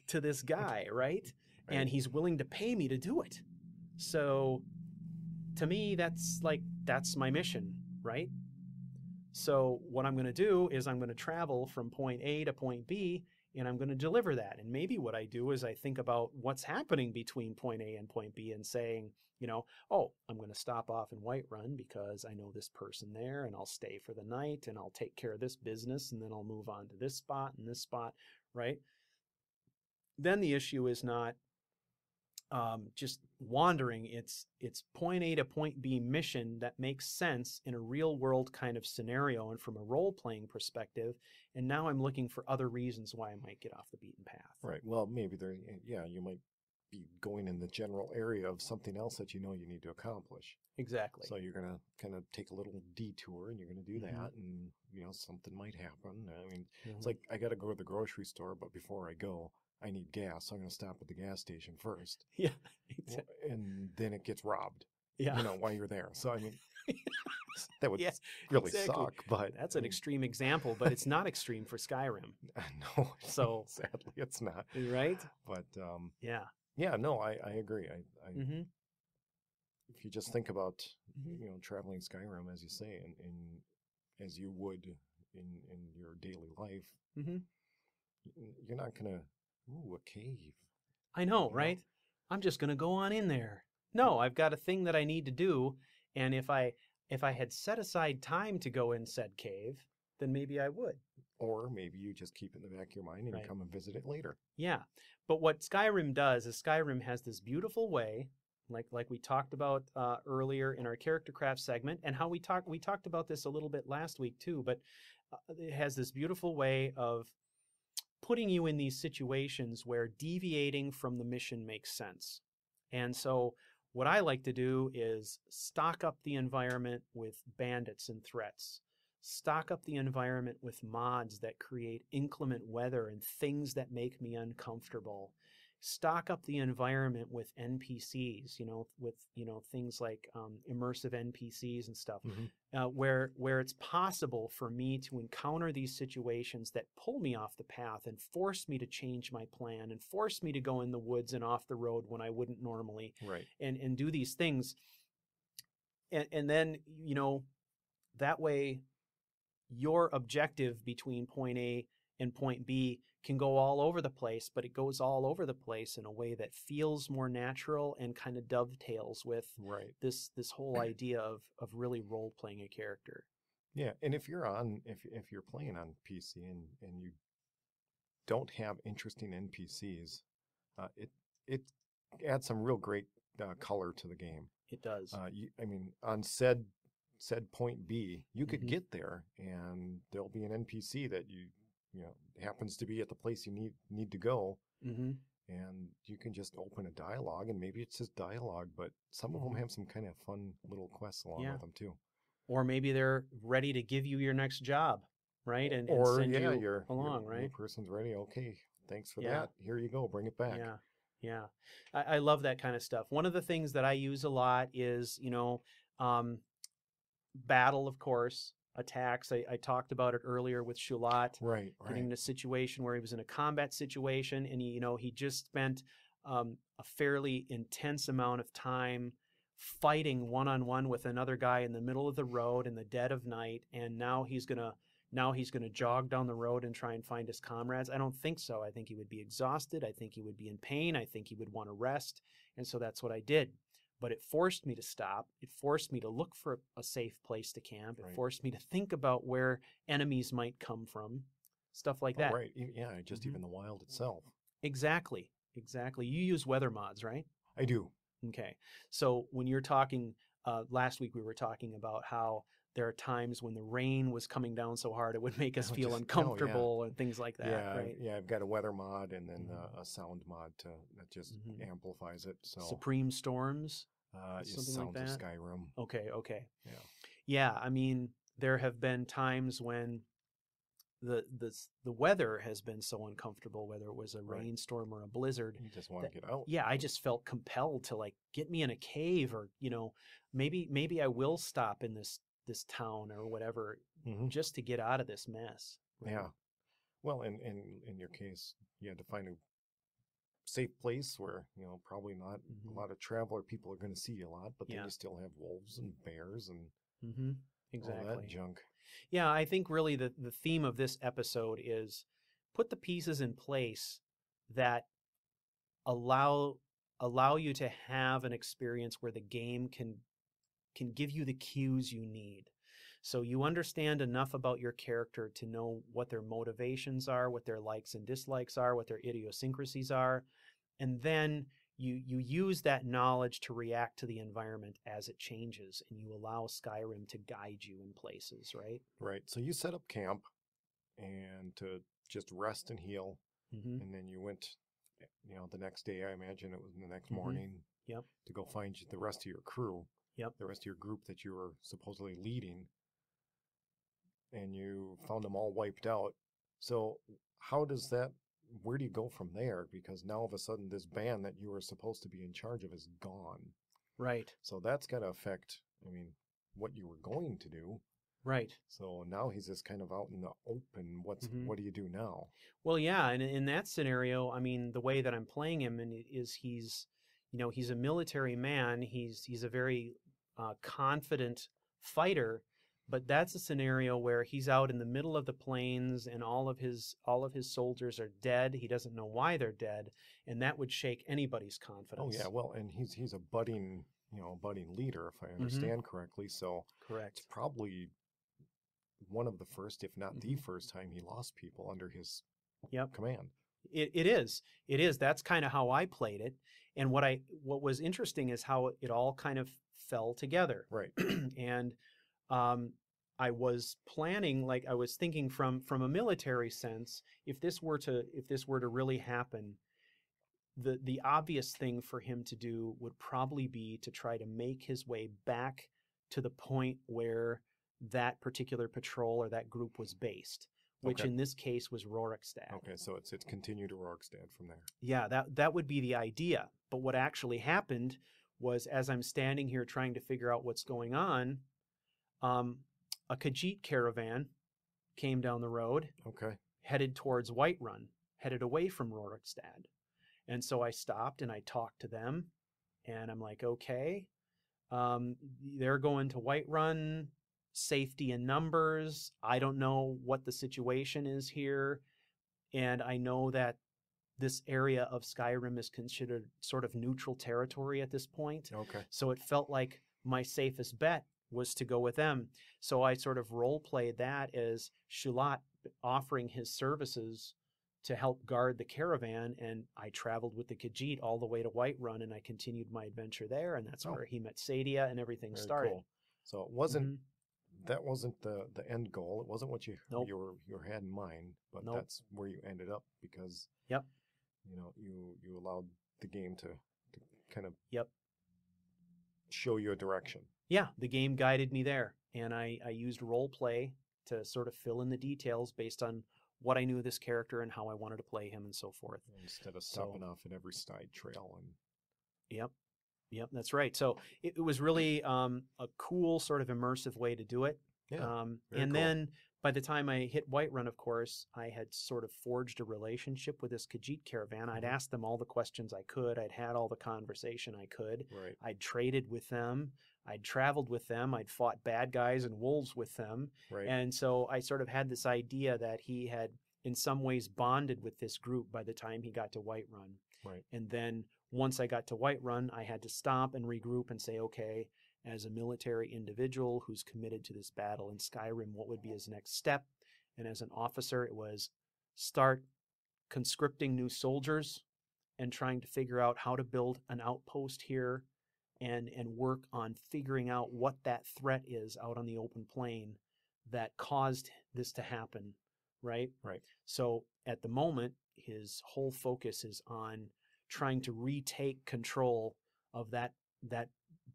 Speaker 1: to this guy, right? And he's willing to pay me to do it. So to me, that's my mission, right? So what I'm going to do is I'm going to travel from point A to point B, and I'm going to deliver that. And maybe what I do is I think about what's happening between point A and point B and saying, I'm going to stop off in Whiterun because I know this person there, and I'll stay for the night, and I'll take care of this business, and then I'll move on to this spot and this spot, right? Then the issue is not just wandering. It's point A to point B mission that makes sense in a real world kind of scenario and from a role-playing perspective. And now I'm looking for other reasons why I might get off the beaten path.
Speaker 3: Right. Well, maybe you might be going in the general area of something else that you need to accomplish.
Speaker 1: Exactly.
Speaker 3: So you're going to kind of take a little detour and you're going to do that, and something might happen. I mean, it's like I got to go to the grocery store, but before I go, I need gas, so I'm going to stop at the gas station first.
Speaker 1: Yeah, exactly.
Speaker 3: And then it gets robbed.
Speaker 1: Yeah.
Speaker 3: While you're there. So, I mean, that would really suck. But
Speaker 1: that's an extreme example, but it's not extreme for Skyrim.
Speaker 3: No.
Speaker 1: So
Speaker 3: sadly, it's not.
Speaker 1: Right?
Speaker 3: But
Speaker 1: yeah.
Speaker 3: Yeah. No, I agree. If you just think about traveling Skyrim, as you say, and as you would in your daily life, you're not going to. Ooh, a cave.
Speaker 1: I know, right? I'm just going to go on in there. No, I've got a thing that I need to do, and if I had set aside time to go in said cave, then maybe I would.
Speaker 3: Or maybe you just keep it in the back of your mind and you come and visit it later.
Speaker 1: Yeah. But what Skyrim does is Skyrim has this beautiful way, like we talked about earlier in our character craft segment, and how we talked about this a little bit last week too, but it has this beautiful way of putting you in these situations where deviating from the mission makes sense. And so what I like to do is stock up the environment with bandits and threats. Stock up the environment with mods that create inclement weather and things that make me uncomfortable. Stock up the environment with NPCs, with things like immersive NPCs and stuff, where it's possible for me to encounter these situations that pull me off the path and force me to change my plan and force me to go in the woods and off the road when I wouldn't normally,
Speaker 3: right?
Speaker 1: And do these things, and then that way your objective between point A and point B can go all over the place, but it goes all over the place in a way that feels more natural and kind of dovetails with
Speaker 3: Right.
Speaker 1: this whole idea of really role playing a character.
Speaker 3: Yeah, and if you're playing on PC and you don't have interesting NPCs, it adds some real great color to the game.
Speaker 1: It does.
Speaker 3: I mean, on said point B, you could get there, and there'll be an NPC that you know happens to be at the place you need to go,
Speaker 1: Mm-hmm.
Speaker 3: and you can just open a dialogue, and maybe it's just dialogue, but some of them have some kind of fun little quests along with them too.
Speaker 1: Or maybe they're ready to give you your next job, right? And
Speaker 3: Or
Speaker 1: send you
Speaker 3: your
Speaker 1: along, right?
Speaker 3: Your person's ready. Okay, thanks for
Speaker 1: Yeah.
Speaker 3: that. Here you go. Bring it back.
Speaker 1: Yeah, yeah. I love that kind of stuff. One of the things that I use a lot is, battle, of course, attacks. I talked about it earlier with Shulot,
Speaker 3: Right.
Speaker 1: getting in a situation where he was in a combat situation, and he just spent a fairly intense amount of time fighting one-on-one with another guy in the middle of the road in the dead of night, and now he's gonna jog down the road and try and find his comrades. I don't think so. I think he would be exhausted. I think he would be in pain. I think he would want to rest. And so that's what I did. But it forced me to stop. It forced me to look for a safe place to camp. It forced me to think about where enemies might come from, stuff like that.
Speaker 3: Right. Yeah, just even the wild itself.
Speaker 1: Exactly. You use weather mods, right?
Speaker 3: I do.
Speaker 1: Okay. So when you're talking, last week we were talking about how there are times when the rain was coming down so hard it would make us feel uncomfortable and things like that.
Speaker 3: Yeah,
Speaker 1: right?
Speaker 3: yeah. I've got a weather mod and then a sound mod that just amplifies it. So
Speaker 1: Supreme Storms,
Speaker 3: something
Speaker 1: like that.
Speaker 3: Of Skyrim.
Speaker 1: Okay.
Speaker 3: Yeah.
Speaker 1: Yeah, I mean, there have been times when the weather has been so uncomfortable, whether it was a rainstorm or a blizzard.
Speaker 3: You just want to get out.
Speaker 1: Yeah, I just felt compelled to get me in a cave, or maybe I will stop in this town or whatever, just to get out of this mess. Right?
Speaker 3: Yeah. Well, in your case, you had to find a safe place where probably not a lot of traveler people are going to see you a lot, but then you still have wolves and bears and
Speaker 1: exactly
Speaker 3: all that junk.
Speaker 1: Yeah, I think really the theme of this episode is put the pieces in place that allow you to have an experience where the game can give you the cues you need. So you understand enough about your character to know what their motivations are, what their likes and dislikes are, what their idiosyncrasies are, and then you use that knowledge to react to the environment as it changes, and you allow Skyrim to guide you in places, right?
Speaker 3: Right. So you set up camp and to just rest and heal, and then you went, the next day, I imagine it was the next morning, to go find the rest of your crew, the rest of your group that you were supposedly leading, and you found them all wiped out. So where do you go from there? Because now all of a sudden this band that you were supposed to be in charge of is gone.
Speaker 1: Right.
Speaker 3: So that's got to affect, what you were going to do.
Speaker 1: Right.
Speaker 3: So now he's just kind of out in the open. What do you do now?
Speaker 1: Well, yeah, and in that scenario, the way that I'm playing him is he's a military man. He's a very confident fighter, but that's a scenario where he's out in the middle of the plains and all of his soldiers are dead. He doesn't know why they're dead, and that would shake anybody's confidence.
Speaker 3: Oh yeah, well, and he's a budding leader, if I understand correctly. So
Speaker 1: correct.
Speaker 3: It's probably one of the first, if not the first time he lost people under his command.
Speaker 1: It is. That's kind of how I played it. And what was interesting is how it all kind of fell together.
Speaker 3: Right.
Speaker 1: And I was planning, I was thinking from a military sense, if this were to really happen, the obvious thing for him to do would probably be to try to make his way back to the point where that particular patrol or that group was based, which in this case was Rorikstad.
Speaker 3: Okay, so it's continued to Rorikstad from there.
Speaker 1: Yeah, that would be the idea. But what actually happened was, as I'm standing here trying to figure out what's going on, a Khajiit caravan came down the road, headed towards Whiterun, headed away from Rorikstad. And so I stopped and I talked to them, and I'm like, okay, they're going to Whiterun, safety in numbers. I don't know what the situation is here. and I know that this area of Skyrim is considered sort of neutral territory at this point.
Speaker 3: Okay.
Speaker 1: So it felt like my safest bet was to go with them. So I sort of role played that as Shulot offering his services to help guard the caravan, and I traveled with the Khajiit all the way to Whiterun, and I continued my adventure there, and that's where he met Sadia and everything
Speaker 3: Very
Speaker 1: started.
Speaker 3: cool. So it wasn't
Speaker 1: Mhm.
Speaker 3: that wasn't the end goal. It wasn't what you
Speaker 1: Nope.
Speaker 3: you had in mind, but
Speaker 1: Nope.
Speaker 3: that's where you ended up because
Speaker 1: Yep.
Speaker 3: you allowed the game to kind of
Speaker 1: Yep.
Speaker 3: show you a direction.
Speaker 1: Yeah, the game guided me there, and I used role play to sort of fill in the details based on what I knew of this character and how I wanted to play him and so forth.
Speaker 3: Instead of stopping off at every side trail and
Speaker 1: Yep, that's right. So it was really a cool sort of immersive way to do it.
Speaker 3: yeah, very
Speaker 1: And
Speaker 3: cool.
Speaker 1: then by the time I hit Whiterun, of course, I had sort of forged a relationship with this Khajiit caravan. I'd
Speaker 3: Mhm.
Speaker 1: asked them all the questions I could. I'd had all the conversation I could.
Speaker 3: Right.
Speaker 1: I'd traded with them. I'd traveled with them. I'd fought bad guys and wolves with them.
Speaker 3: Right.
Speaker 1: And so I sort of had this idea that he had in some ways bonded with this group by the time he got to Whiterun.
Speaker 3: Right.
Speaker 1: And then once I got to Whiterun, I had to stop and regroup and say, okay, as a military individual who's committed to this battle in Skyrim, what would be his next step? And as an officer, it was start conscripting new soldiers and trying to figure out how to build an outpost here and work on figuring out what that threat is out on the open plain that caused this to happen, right?
Speaker 3: Right.
Speaker 1: So at the moment, his whole focus is on trying to retake control of that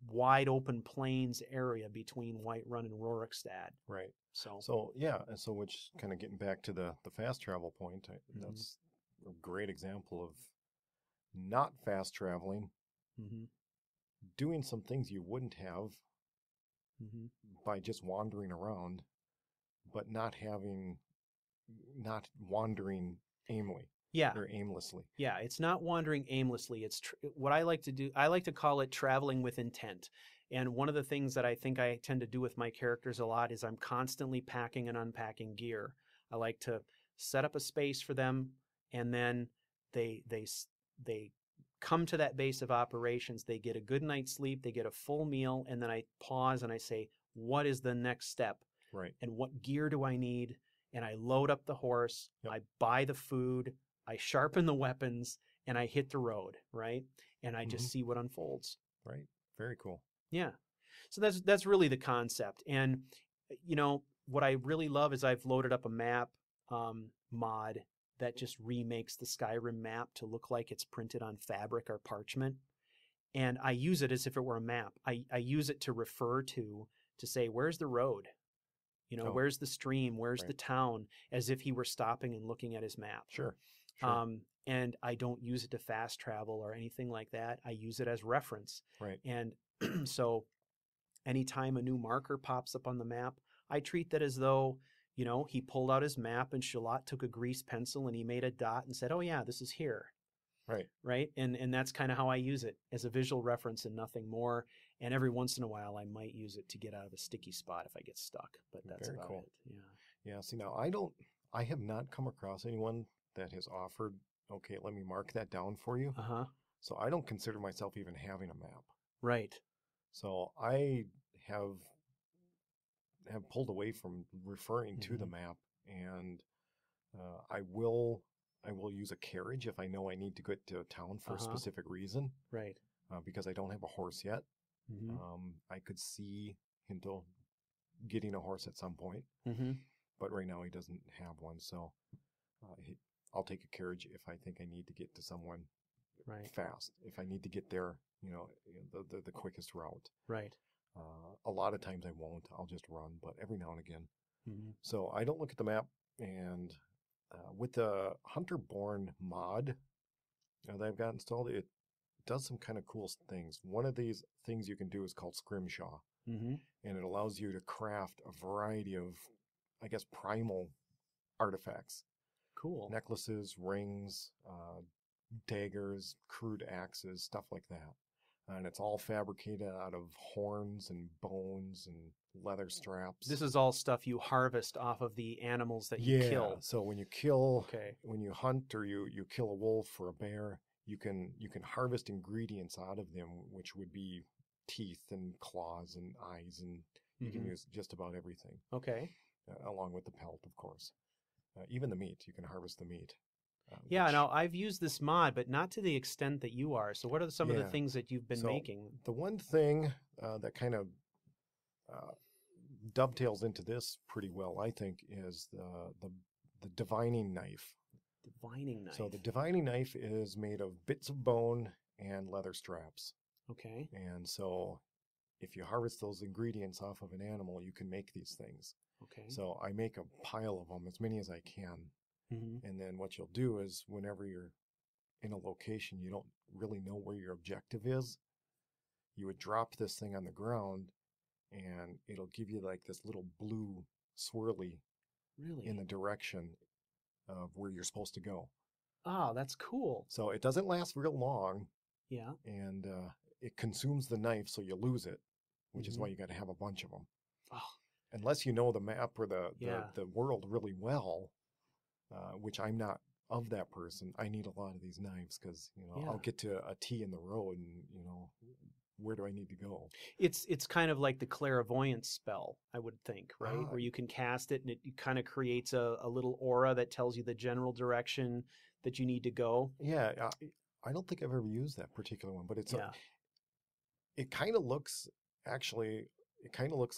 Speaker 1: wide open plains area between Whiterun and Rorikstad.
Speaker 3: Right.
Speaker 1: So
Speaker 3: So yeah, and so which kind of getting back to the fast travel point, that's a great example of not fast traveling,
Speaker 1: mhm,
Speaker 3: doing some things you wouldn't have
Speaker 1: mhm.
Speaker 3: by just wandering around, but not wandering
Speaker 1: Yeah,
Speaker 3: aimlessly.
Speaker 1: yeah, it's not wandering aimlessly. It's what I like to do. I like to call it traveling with intent. And one of the things that I think I tend to do with my characters a lot is I'm constantly packing and unpacking gear. I like to set up a space for them, and then they come to that base of operations. They get a good night's sleep, they get a full meal, and then I pause and I say, what is the next step?
Speaker 3: Right.
Speaker 1: And what gear do I need? And I load up the horse,
Speaker 3: Yep.
Speaker 1: I buy the food, I sharpen the weapons, and I hit the road, right? And I just see what unfolds.
Speaker 3: Right. Very cool.
Speaker 1: Yeah. So that's really the concept. And what I really love is I've loaded up a map mod that just remakes the Skyrim map to look like it's printed on fabric or parchment. And I use it as if it were a map. I use it to refer to say, where's the road?
Speaker 3: Oh.
Speaker 1: Where's the stream? Where's
Speaker 3: Right.
Speaker 1: the town? As if he were stopping and looking at his map.
Speaker 3: Sure.
Speaker 1: And I don't use it to fast travel or anything like that. I use it as reference.
Speaker 3: Right.
Speaker 1: And so anytime a new marker pops up on the map, I treat that as though, he pulled out his map and Shulot took a grease pencil and he made a dot and said, oh yeah, this is here.
Speaker 3: Right.
Speaker 1: Right. And that's kind of how I use it, as a visual reference and nothing more. And every once in a while I might use it to get out of a sticky spot if I get stuck, but that's
Speaker 3: Very
Speaker 1: about
Speaker 3: cool.
Speaker 1: it. Yeah.
Speaker 3: Yeah. See, now I have not come across anyone that has offered, okay, let me mark that down for you.
Speaker 1: Uh-huh.
Speaker 3: So I don't consider myself even having a map.
Speaker 1: Right.
Speaker 3: So I have pulled away from referring to the map, and I will use a carriage if I know I need to get to a town for a specific reason,
Speaker 1: Right.
Speaker 3: because I don't have a horse yet.
Speaker 1: Mm-hmm.
Speaker 3: I could see Hinto getting a horse at some point,
Speaker 1: Mm-hmm.
Speaker 3: but right now he doesn't have one. So I'll take a carriage if I think I need to get to someone
Speaker 1: Right.
Speaker 3: fast. If I need to get there, the quickest route.
Speaker 1: Right.
Speaker 3: A lot of times I won't. I'll just run, but every now and again.
Speaker 1: Mm-hmm.
Speaker 3: So I don't look at the map. And with the Hunter-born mod that I've got installed, it does some kind of cool things. One of these things you can do is called Scrimshaw,
Speaker 1: Mm-hmm.
Speaker 3: and it allows you to craft a variety of, I guess, primal artifacts.
Speaker 1: Cool.
Speaker 3: Necklaces, rings, daggers, crude axes, stuff like that. And it's all fabricated out of horns and bones and leather straps.
Speaker 1: This is all stuff you harvest off of the animals that you kill.
Speaker 3: So when you kill,
Speaker 1: Okay.
Speaker 3: when you hunt or you kill a wolf or a bear, you can harvest ingredients out of them, which would be teeth and claws and eyes, and you can use just about everything.
Speaker 1: Okay.
Speaker 3: Along with the pelt, of course. Even the meat, you can harvest the meat.
Speaker 1: Yeah,
Speaker 3: which-
Speaker 1: now I've used this mod, but not to the extent that you are. So what are some of the
Speaker 3: Yeah.
Speaker 1: things that you've been
Speaker 3: So,
Speaker 1: making?
Speaker 3: The one thing that kind of dovetails into this pretty well, I think, is the divining knife.
Speaker 1: Divining knife.
Speaker 3: So the divining knife is made of bits of bone and leather straps.
Speaker 1: Okay.
Speaker 3: And so if you harvest those ingredients off of an animal, you can make these things.
Speaker 1: Okay.
Speaker 3: So I make a pile of them, as many as I can.
Speaker 1: Mm-hmm.
Speaker 3: And then what you'll do is whenever you're in a location you don't really know where your objective is, you would drop this thing on the ground and it'll give you like this little blue swirly
Speaker 1: Really?
Speaker 3: in the direction of where you're supposed to go.
Speaker 1: Oh, that's cool.
Speaker 3: So it doesn't last real long,
Speaker 1: Yeah.
Speaker 3: and it consumes the knife, so you lose it, which is why you got to have a bunch of them.
Speaker 1: Oh,
Speaker 3: Unless you know the map or
Speaker 1: Yeah.
Speaker 3: the world really well, which I'm not of that person. I need a lot of these knives because
Speaker 1: Yeah.
Speaker 3: I'll get to a T in the road, and where do I need to go?
Speaker 1: it's kind of like the clairvoyance spell, I would think, right?
Speaker 3: Ah.
Speaker 1: Where you can cast it and it kind of creates a little aura that tells you the general direction that you need to go.
Speaker 3: Yeah, I don't think I've ever used that particular one, but
Speaker 1: Yeah.
Speaker 3: it kind of looks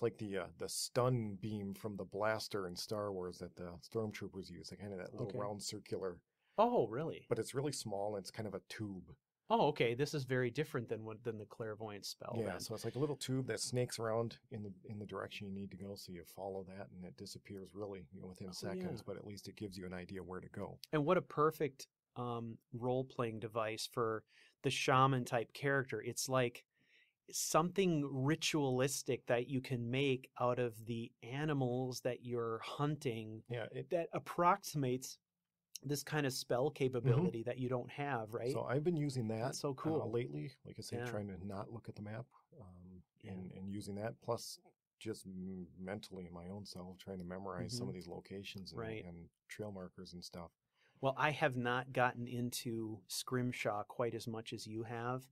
Speaker 3: like the stun beam from the blaster in Star Wars that the stormtroopers use. Kind of that little
Speaker 1: Okay.
Speaker 3: round circular,
Speaker 1: Oh, really?
Speaker 3: but it's really small and it's kind of a tube.
Speaker 1: Oh, okay. This is very different than the clairvoyance spell.
Speaker 3: Yeah,
Speaker 1: then.
Speaker 3: so it's like a little tube that snakes around in the direction you need to go. So you follow that, and it disappears really within seconds.
Speaker 1: yeah.
Speaker 3: But at least it gives you an idea where to go.
Speaker 1: And what a perfect role-playing device for the shaman type character. It's like something ritualistic that you can make out of the animals that you're hunting
Speaker 3: Yeah,
Speaker 1: that approximates this kind of spell capability that you don't have, right?
Speaker 3: So I've been using that.
Speaker 1: That's so cool.
Speaker 3: Lately. Like I say,
Speaker 1: Yeah.
Speaker 3: trying to not look at the map, and using that. Plus, just mentally in my own self, trying to memorize some of these locations and,
Speaker 1: Right.
Speaker 3: and trail markers and stuff.
Speaker 1: Well, I have not gotten into Scrimshaw quite as much as you have,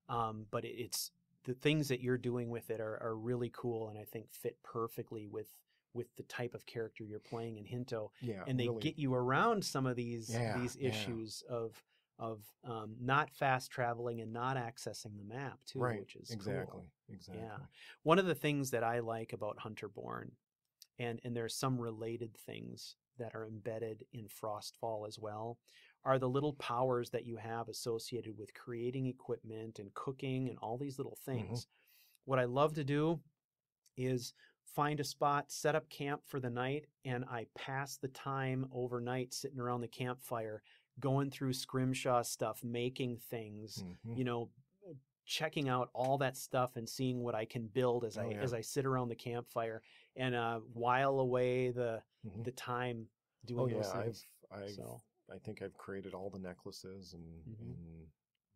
Speaker 1: but it's the things that you're doing with it are really cool, and I think fit perfectly with the type of character you're playing in Hinto.
Speaker 3: Yeah,
Speaker 1: And they
Speaker 3: really.
Speaker 1: get you around some of these
Speaker 3: Yeah, yeah.
Speaker 1: issues of not fast traveling and not accessing the map too,
Speaker 3: Right,
Speaker 1: which is
Speaker 3: exactly,
Speaker 1: cool.
Speaker 3: exactly.
Speaker 1: Yeah. One of the things that I like about Hunterborn, and there's some related things that are embedded in Frostfall as well, are the little powers that you have associated with creating equipment and cooking and all these little things. What I love to do is find a spot, set up camp for the night, and I pass the time overnight sitting around the campfire, going through Scrimshaw stuff, making things, checking out all that stuff and seeing what I can build as I sit around the campfire and while away the time doing those things.
Speaker 3: I think I've created all the necklaces and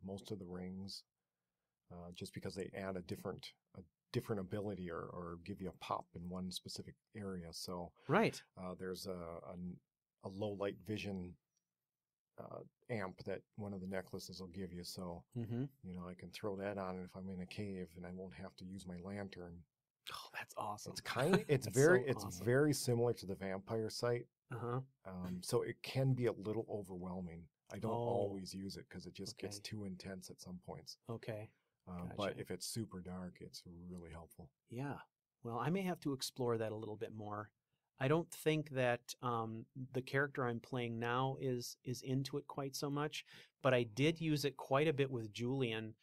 Speaker 3: most of the rings, just because they add a different ability or give you a pop in one specific area. So
Speaker 1: right,
Speaker 3: there's a low light vision amp that one of the necklaces will give you. So I can throw that on if I'm in a cave, and I won't have to use my lantern.
Speaker 1: Oh, that's awesome.
Speaker 3: It's very similar to the vampire sight. So it can be a little overwhelming. I don't always use it because it just gets too intense at some points.
Speaker 1: Okay.
Speaker 3: But if it's super dark, it's really helpful.
Speaker 1: Yeah. Well, I may have to explore that a little bit more. I don't think that the character I'm playing now is into it quite so much, but I did use it quite a bit with Julian.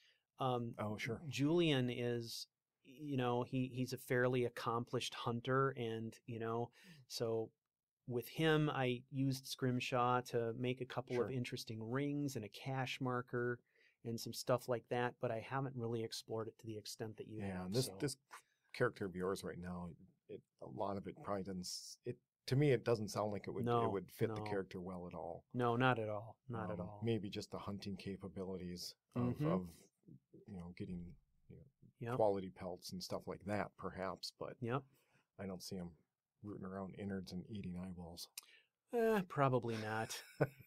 Speaker 3: Sure.
Speaker 1: Julian is, he's a fairly accomplished hunter, and, so with him, I used Scrimshaw to make a couple of interesting rings and a cache marker and some stuff like that, but I haven't really explored it to the extent that you have.
Speaker 3: This character of yours right now, a lot of it probably doesn't. To me, it doesn't sound like it would fit the character well at all.
Speaker 1: No, not at all. Not at all.
Speaker 3: Maybe just the hunting capabilities of getting
Speaker 1: Yep.
Speaker 3: quality pelts and stuff like that, perhaps, but
Speaker 1: Yep.
Speaker 3: I don't see him rooting around innards and eating eyeballs.
Speaker 1: Probably not.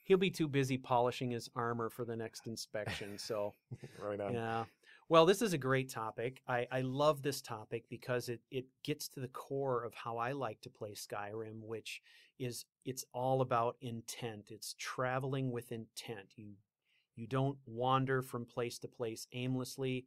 Speaker 1: He'll be too busy polishing his armor for the next inspection. So,
Speaker 3: Right on.
Speaker 1: yeah. Well, this is a great topic. I love this topic because it gets to the core of how I like to play Skyrim, which is it's all about intent. It's traveling with intent. You don't wander from place to place aimlessly.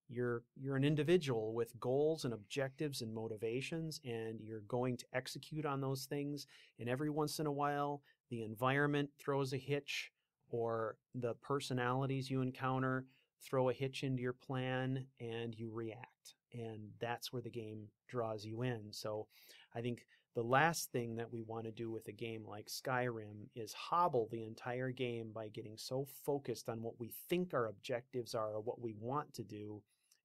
Speaker 1: You're an individual with goals and objectives and motivations, and you're going to execute on those things. And every once in a while, the environment throws a hitch, or the personalities you encounter throw a hitch into your plan, and you react. And that's where the game draws you in. So I think the last thing that we want to do with a game like Skyrim is hobble the entire game by getting so focused on what we think our objectives are or what we want to do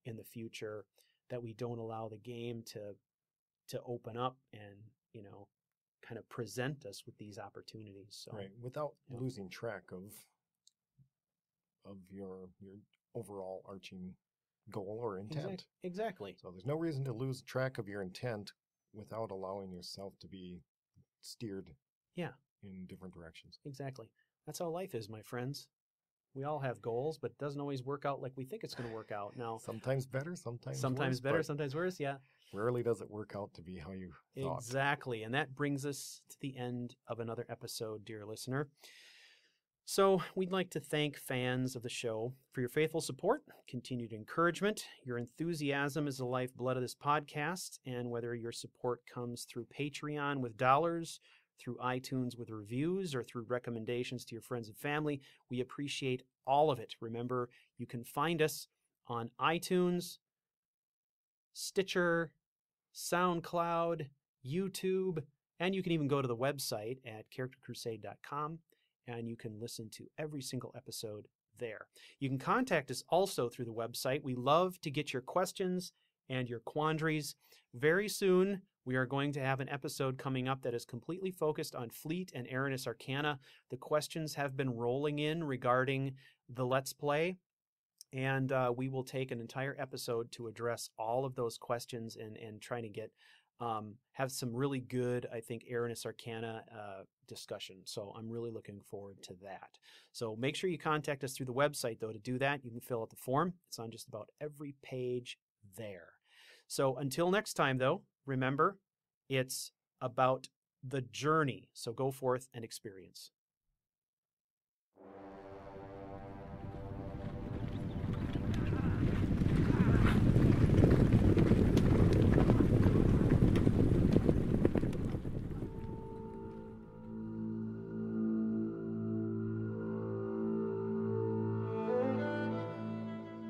Speaker 1: in the future that we don't allow the game to open up and, you know, kind of present us with these opportunities. So,
Speaker 3: Right, without
Speaker 1: yeah.
Speaker 3: losing track of your overall arching goal or intent.
Speaker 1: Exactly.
Speaker 3: So there's no reason to lose track of your intent without allowing yourself to be steered
Speaker 1: Yeah.
Speaker 3: in different directions.
Speaker 1: Exactly. That's how life is, my friends. We all have goals, but it doesn't always work out like we think it's going to work out. Now,
Speaker 3: Sometimes better, sometimes worse,
Speaker 1: better,
Speaker 3: but
Speaker 1: sometimes worse. Yeah.
Speaker 3: rarely does it work out to be how you thought.
Speaker 1: Exactly. And that brings us to the end of another episode, dear listener. So we'd like to thank fans of the show for your faithful support, continued encouragement. Your enthusiasm is the lifeblood of this podcast, and whether your support comes through Patreon with dollars, through iTunes with reviews, or through recommendations to your friends and family, we appreciate all of it. Remember, you can find us on iTunes, Stitcher, SoundCloud, YouTube, and you can even go to the website at charactercrusade.com, and you can listen to every single episode there. You can contact us also through the website. We love to get your questions and your quandaries. Very soon, we are going to have an episode coming up that is completely focused on Fleet and Aranis Arcana. The questions have been rolling in regarding the Let's Play, and we will take an entire episode to address all of those questions and try to get have some really good, I think, Aranis Arcana discussion. So I'm really looking forward to that. So make sure you contact us through the website, though. To do that, you can fill out the form. It's on just about every page there. So until next time, though, remember, it's about the journey. So go forth and experience.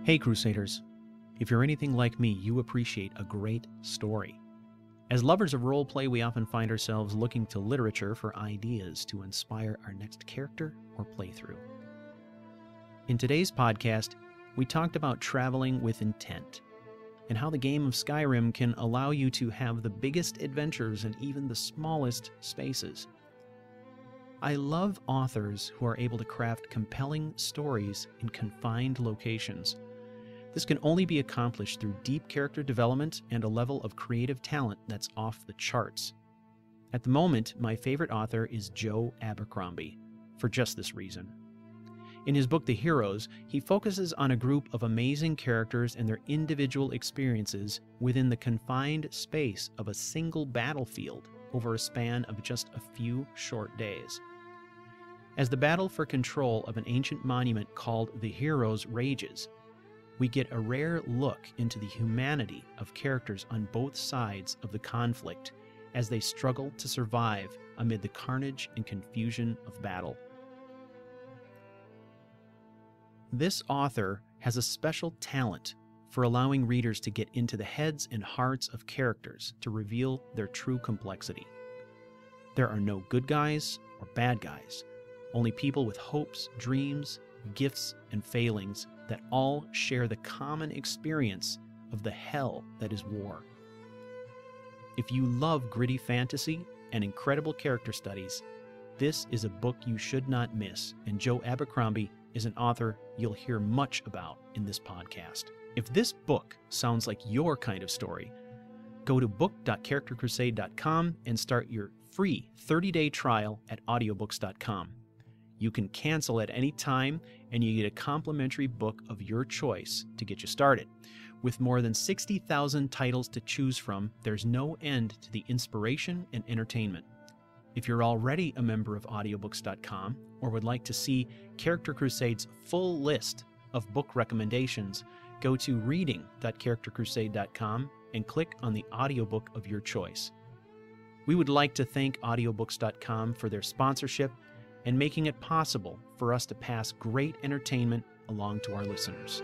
Speaker 1: Hey Crusaders, if you're anything like me, you appreciate a great story. As lovers of roleplay, we often find ourselves looking to literature for ideas to inspire our next character or playthrough. In today's podcast, we talked about traveling with intent, and how the game of Skyrim can allow you to have the biggest adventures in even the smallest spaces. I love authors who are able to craft compelling stories in confined locations. This can only be accomplished through deep character development and a level of creative talent that's off the charts. At the moment, my favorite author is Joe Abercrombie, for just this reason. In his book The Heroes, he focuses on a group of amazing characters and their individual experiences within the confined space of a single battlefield over a span of just a few short days. As the battle for control of an ancient monument called The Heroes rages, we get a rare look into the humanity of characters on both sides of the conflict as they struggle to survive amid the carnage and confusion of battle. This author has a special talent for allowing readers to get into the heads and hearts of characters to reveal their true complexity. There are no good guys or bad guys, only people with hopes, dreams, gifts, and failings that all share the common experience of the hell that is war. If you love gritty fantasy and incredible character studies, this is a book you should not miss, and Joe Abercrombie is an author you'll hear much about in this podcast. If this book sounds like your kind of story, go to book.charactercrusade.com and start your free 30-day trial at audiobooks.com. You can cancel at any time, and you get a complimentary book of your choice to get you started. With more than 60,000 titles to choose from, there's no end to the inspiration and entertainment. If you're already a member of audiobooks.com or would like to see Character Crusade's full list of book recommendations, go to reading.charactercrusade.com and click on the audiobook of your choice. We would like to thank audiobooks.com for their sponsorship and making it possible for us to pass great entertainment along to our listeners.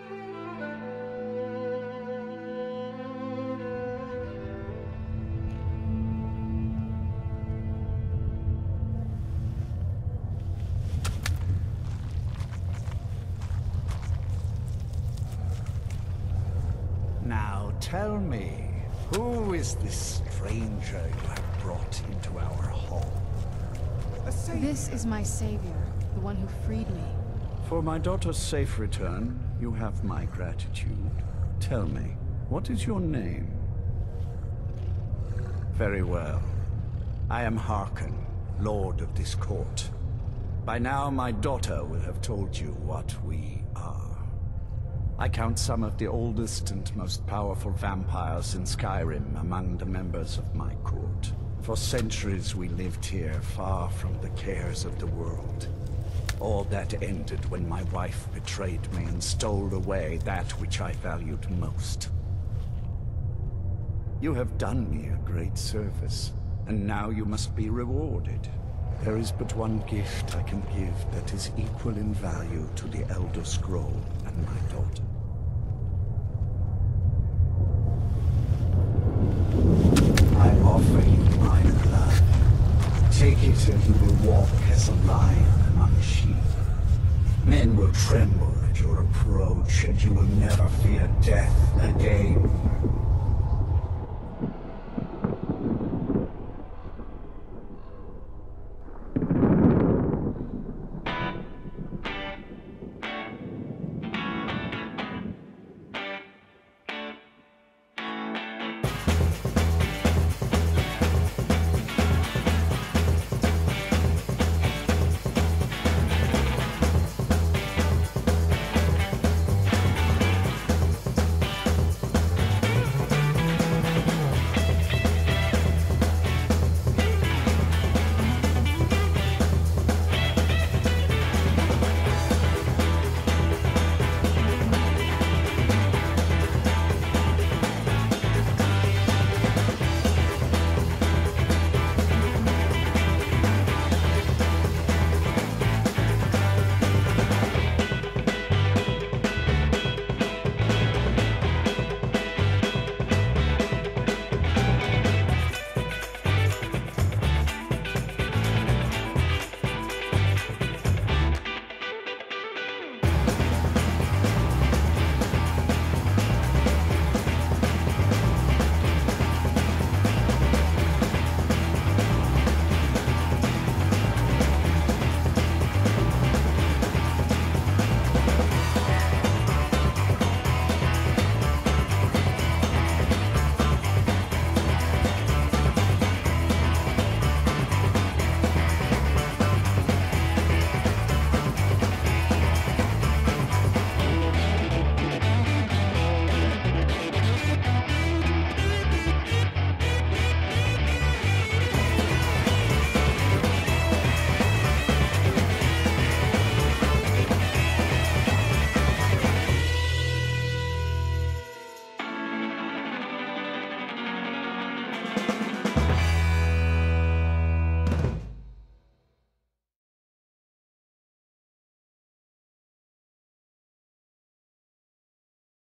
Speaker 5: Now tell me, who is this stranger you have brought into our hall?
Speaker 6: This is my savior, the one who freed me.
Speaker 5: For my daughter's safe return, you have my gratitude. Tell me, what is your name? Very well. I am Harkon, Lord of this court. By now, my daughter will have told you what we are. I count some of the oldest and most powerful vampires in Skyrim among the members of my court. For centuries we lived here, far from the cares of the world. All that ended when my wife betrayed me and stole away that which I valued most. You have done me a great service, and now you must be rewarded. There is but one gift I can give that is equal in value to the Elder Scroll and my daughter. I offer you my blood. Take it and you will walk as a lion among sheep. Men will tremble at your approach and you will never fear death again.